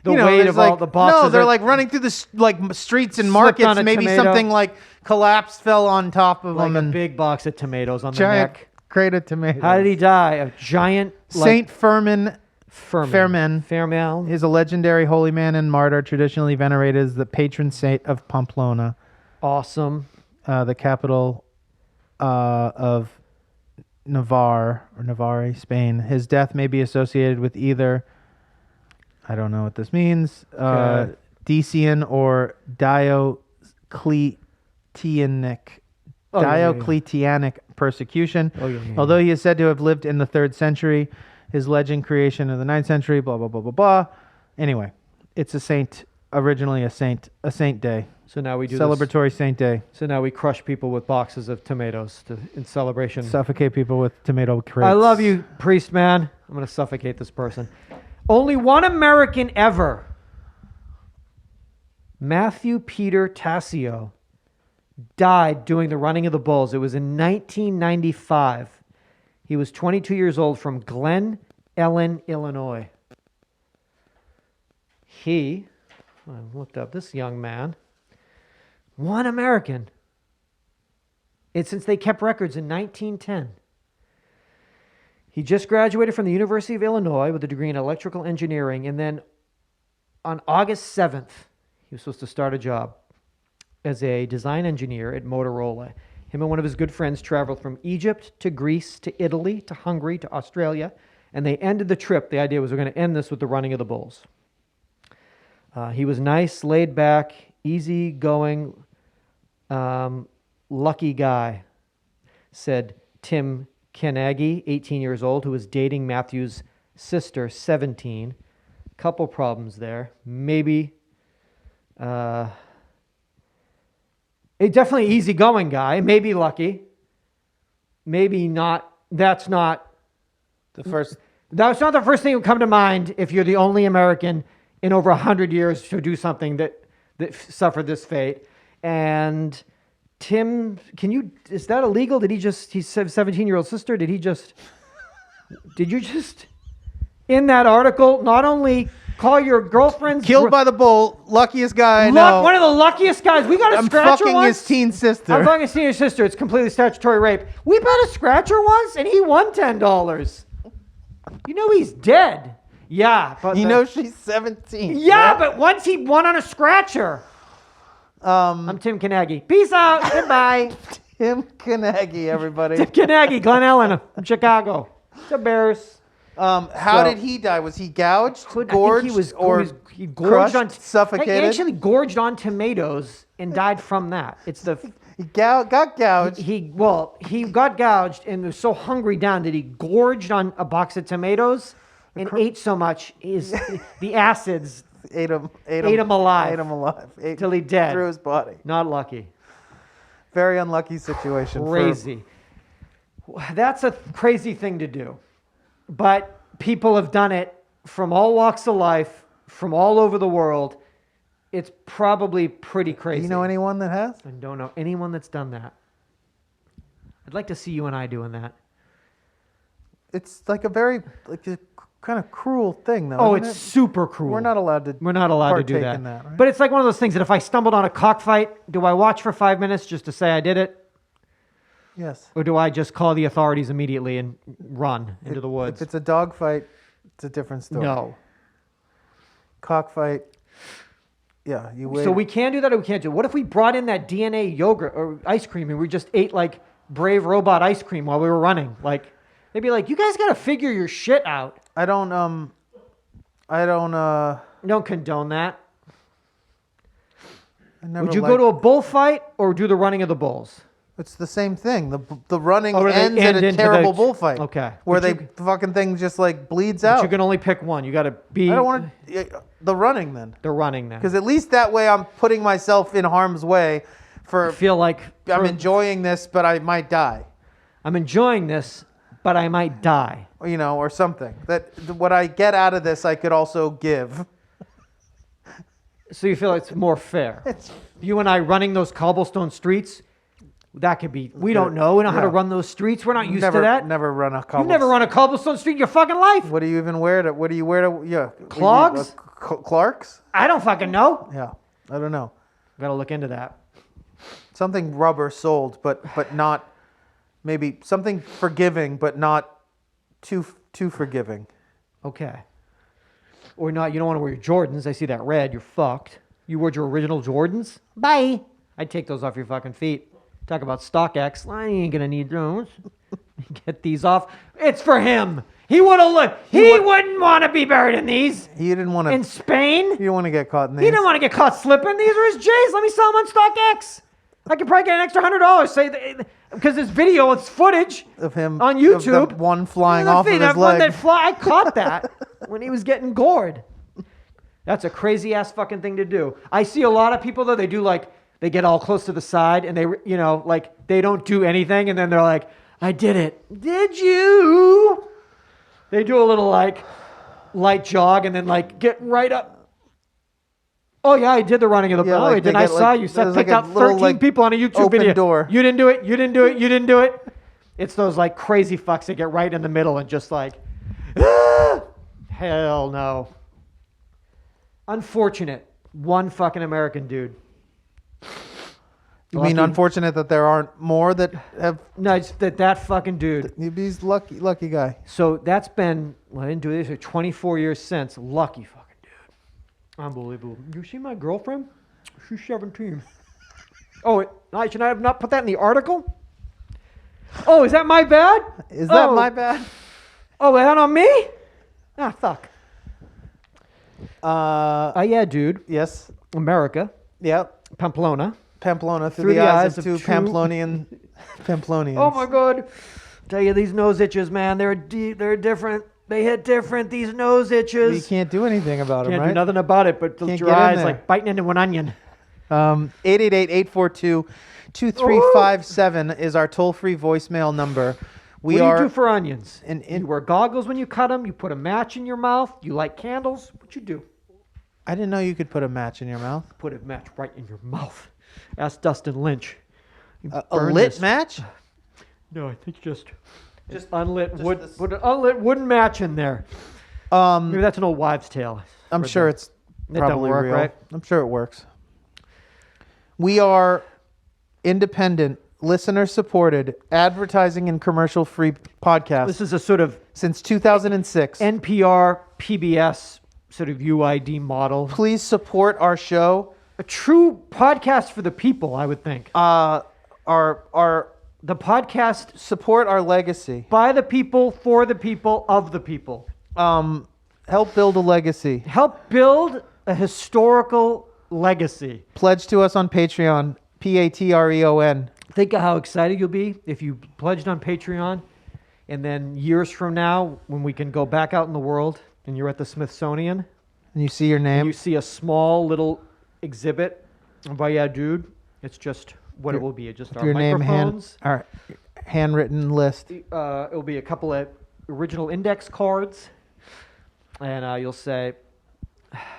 the weight of all the boxes. No, they're like running through the streets and markets. Maybe something like collapsed, fell on top of them. Like a big box of tomatoes on the giant neck. Crate of tomatoes. How did he die? A giant... Saint Fermin Fermin is a legendary holy man and martyr, traditionally venerated as the patron saint of Pamplona. Awesome. The capital of Navarre, Spain. His death may be associated with either, I don't know what this means, Decian or Diocletianic persecution. Although he is said to have lived in the 3rd century, his legend creation in the 9th century, blah, blah, blah, blah, blah. Anyway, it's a saint, originally a saint day. So now we do celebratory saint day. So now we crush people with boxes of tomatoes in celebration. Suffocate people with tomato crates. I love you, priest man. I'm going to suffocate this person. Only one American ever, Matthew Peter Tassio, died doing the running of the bulls. It was in 1995. He was 22 years old from Glen Ellen, Illinois. I looked up this young man. One American. And since they kept records in 1910. He just graduated from the University of Illinois with a degree in electrical engineering. And then on August 7th, he was supposed to start a job as a design engineer at Motorola. Him and one of his good friends traveled from Egypt to Greece to Italy to Hungary to Australia. And they ended the trip. The idea was we're going to end this with the running of the bulls. He was nice, laid back, easy-going, lucky guy, said Tim Kenagi, 18 years old, who was dating Matthew's sister, 17. Couple problems there. Maybe A definitely easygoing guy. Maybe lucky. Maybe not. That's not the first. That's not the first thing that would come to mind if you're the only American in over 100 years to do something that suffered this fate. And Tim, is that illegal? He's a 17-year-old sister. Did you just, in that article, not only call your girlfriend's... Killed by the bull, luckiest guy I know. One of the luckiest guys. We got a scratcher once. I'm fucking his teen sister. I'm fucking his teen sister. It's completely statutory rape. We bet a scratcher once, and he won $10. You know he's dead. Yeah, but... You know she's 17. Yeah, but once he won on a scratcher... I'm Tim Kanagi. Peace out. Goodbye. Tim Kanagi, everybody. Tim Kanagi, Glen Ellen, from Chicago. The Bears. How did he die? Was he gouged, gorged, I think he gorged crushed, suffocated? He actually gorged on tomatoes and died from that. He got gouged. He got gouged and was so hungry down that he gorged on a box of tomatoes and ate so much the acids ate him alive. Ate him alive. Till he dead. Through his body. Not lucky. Very unlucky situation. Crazy. That's a crazy thing to do. But people have done it from all walks of life, from all over the world. It's probably pretty crazy. Do you know anyone that has? I don't know anyone that's done that. I'd like to see you and I doing that. It's like a kind of cruel thing, though. Oh, it's super cruel. We're not allowed to. Do that. In that, right? But it's like one of those things that if I stumbled on a cockfight, do I watch for 5 minutes just to say I did it? Yes. Or do I just call the authorities immediately and run into the woods? If it's a dog fight, it's a different story. No. Cockfight. Yeah, you wait. So we can do that or we can't do it. What if we brought in that DNA yogurt or ice cream and we just ate like Brave Robot ice cream while we were running? Like, they'd be like, you guys got to figure your shit out. I don't condone that. Would you go to a bullfight or do the running of the bulls? It's the same thing. The running ends at a terrible bullfight. Okay. Where the fucking thing just like bleeds out. You can only pick one. You got to be... I don't want to... The running then. The running then. Because at least that way I'm putting myself in harm's way I feel like... I'm enjoying this, but I might die. I'm enjoying this, but I might die. Or something. That what I get out of this, I could also give. So you feel it's more fair. You and I running those cobblestone streets... That could be. We don't know. We know how to run those streets. We're not used to that. Never run a cobblestone. You've never run a cobblestone street in your fucking life. What do you even wear to? What do you wear to? Yeah. Clogs? Clarks? I don't fucking know. Yeah. I don't know. Gotta look into that. Something rubber soled, but not. Maybe something forgiving, but not too forgiving. Okay. Or not. You don't want to wear your Jordans. I see that red. You're fucked. You wore your original Jordans? Bye. I'd take those off your fucking feet. Talk about StockX. I ain't gonna need those. Get these off. It's for him. He wouldn't want to be buried in these. He didn't want to. In Spain. He didn't want to get caught in these. He didn't want to get caught slipping. These are his J's. Let me sell them on StockX. I could probably get an extra $100. Because this video, it's footage of him on YouTube. Of the one flying off of his leg. I caught that when he was getting gored. That's a crazy ass fucking thing to do. I see a lot of people though. They do like. They get all close to the side and they, they don't do anything. And then they're like, I did it. Did you? They do a little light jog and then get right up. Oh yeah, I did the running of the ball. Then I saw you picked out 13 people on a YouTube video. Door. You didn't do it. You didn't do it. You didn't do it. It's those crazy fucks that get right in the middle and just hell no. Unfortunate. One fucking American dude. You mean unfortunate that there aren't more that have? No, it's that fucking dude. He's lucky guy. So that's been, I didn't do this for 24 years since. Lucky fucking dude. Unbelievable. You see my girlfriend? She's 17. Oh, should I have not put that in the article? Oh, is that my bad? Is that my bad? Oh, that on me? Ah, fuck. Yeah, dude. Yes. America. Yep. Pamplona through the eyes of two Pamplonians. Oh my God! Tell you these nose itches, man. They're different. They hit different. These nose itches. You can't do anything about them, right? Can't do nothing about it, but your eyes like biting into an onion. 888-842-2357 is our toll-free voicemail number. What do you do for onions? You wear goggles when you cut them? You put a match in your mouth? You light candles? What you do? I didn't know you could put a match in your mouth. Put a match right in your mouth. Ask Dustin Lynch. A lit match? No, I think just unlit wood. Put an unlit wooden match in there. Maybe that's an old wives' tale. I'm sure it's probably work, real. right? I'm sure it works. We are independent, listener-supported, advertising and commercial-free podcast. This is a sort of since 2006 NPR, PBS sort of UID model. Please support our show. A true podcast for the people, I would think. The podcast support our legacy. By the people, for the people, of the people. Help build a legacy. Help build a historical legacy. Pledge to us on Patreon. Patreon. Think of how excited you'll be if you pledged on Patreon, and then years from now, when we can go back out in the world, and you're at the Smithsonian, and you see your name, and you see a small little exhibit by UhhYeahDude. It's just what it will be. It's just our microphones. Our handwritten list. It'll be a couple of original index cards, and you'll say,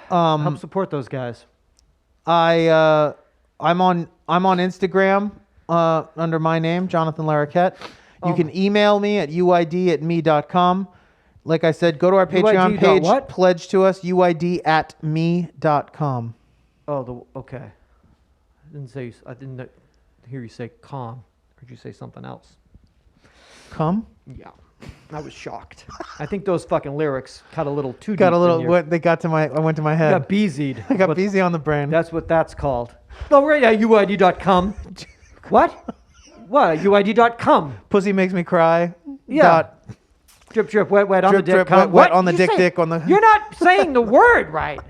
"Help support those guys." I'm on Instagram under my name, Jonathan Larroquette. You can email me at uid@me.com. Like I said, go to our Patreon page. What? Pledge to us, uid@me.com. Oh, okay. I didn't hear you say com. Heard you say something else. Come? Yeah. I was shocked. I think those fucking lyrics got a little too deep. Got a little. What they got to my? I went to my head. Got Beezy'd. I got Beezy on the brain. That's what that's called. Oh, right. Yeah, UID.com. What? What? UID.com. Pussy makes me cry. Yeah. Drip, drip, wet, wet on the dick. Wet on the dick, dick on the. You're not saying the word right.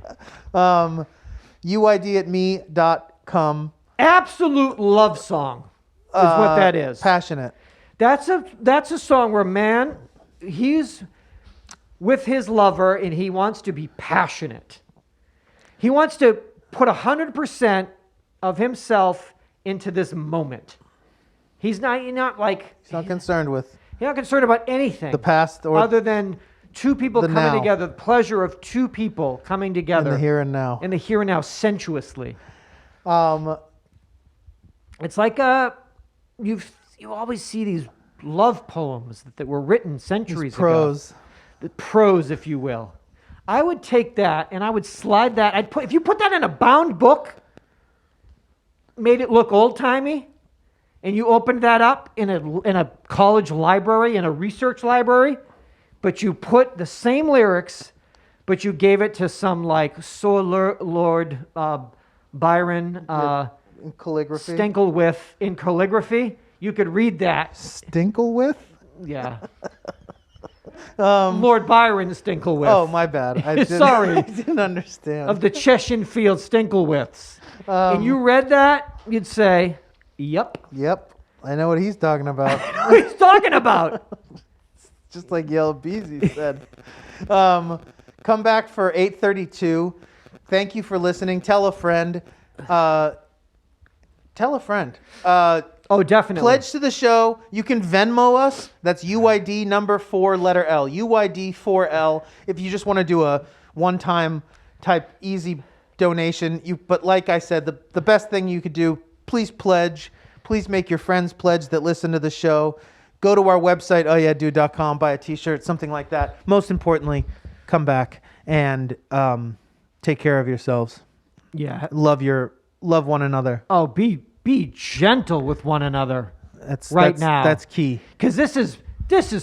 UID@me.com. Absolute love song is what that is. Passionate. That's a song where he's with his lover and he wants to be passionate. He wants to put 100% of himself into this moment. He's not concerned with. He's not concerned about anything. The past or other than two people coming now. together, the pleasure of two people coming together. In the here and now. In the here and now, sensuously. It's like you always see these love poems that were written centuries ago. The prose, if you will. I would take that and I would slide that. If you put that in a bound book, made it look old-timey, and you opened that up in a college library, in a research library, but you put the same lyrics, but you gave it to some like Lord Byron in calligraphy. Stinklewith in calligraphy, you could read that. Stinklewith? Yeah. Lord Byron Stinklewith. Oh, my bad. Sorry. I didn't understand. Of the Cheshire Field Stinklewiths. And you read that, you'd say, yep. Yep. I know what he's talking about. I know what he's talking about. Just like Yellow Beezy said. Come back for 8:32. Thank you for listening. Tell a friend. Tell a friend. Oh, definitely. Pledge to the show. You can Venmo us. That's UID number 4 letter L. UID 4L. If you just want to do a one-time type easy donation. But like I said, the best thing you could do, please pledge. Please make your friends pledge that listen to the show. Go to our website, UhhYeahDude.com, buy a t-shirt, something like that. Most importantly, come back and take care of yourselves. Yeah. Love one another. Oh, be gentle with one another. That's now. That's key. Because this is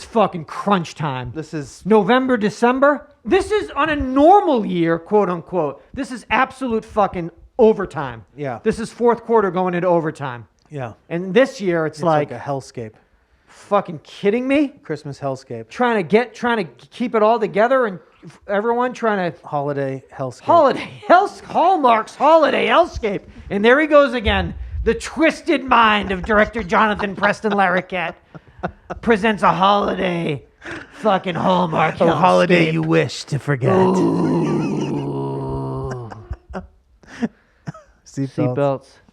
fucking crunch time. This is November, December. This is on a normal year, quote unquote. This is absolute fucking overtime. Yeah. This is fourth quarter going into overtime. Yeah. And this year it's like a hellscape. Fucking kidding me? Christmas hellscape. Trying to keep it all together and everyone trying to holiday hellscape. Hallmark's holiday hellscape. And there he goes again. The twisted mind of director Jonathan Preston Larroquette presents a holiday fucking Hallmark hellscape. A holiday you wish to forget. Seatbelts. Seatbelts.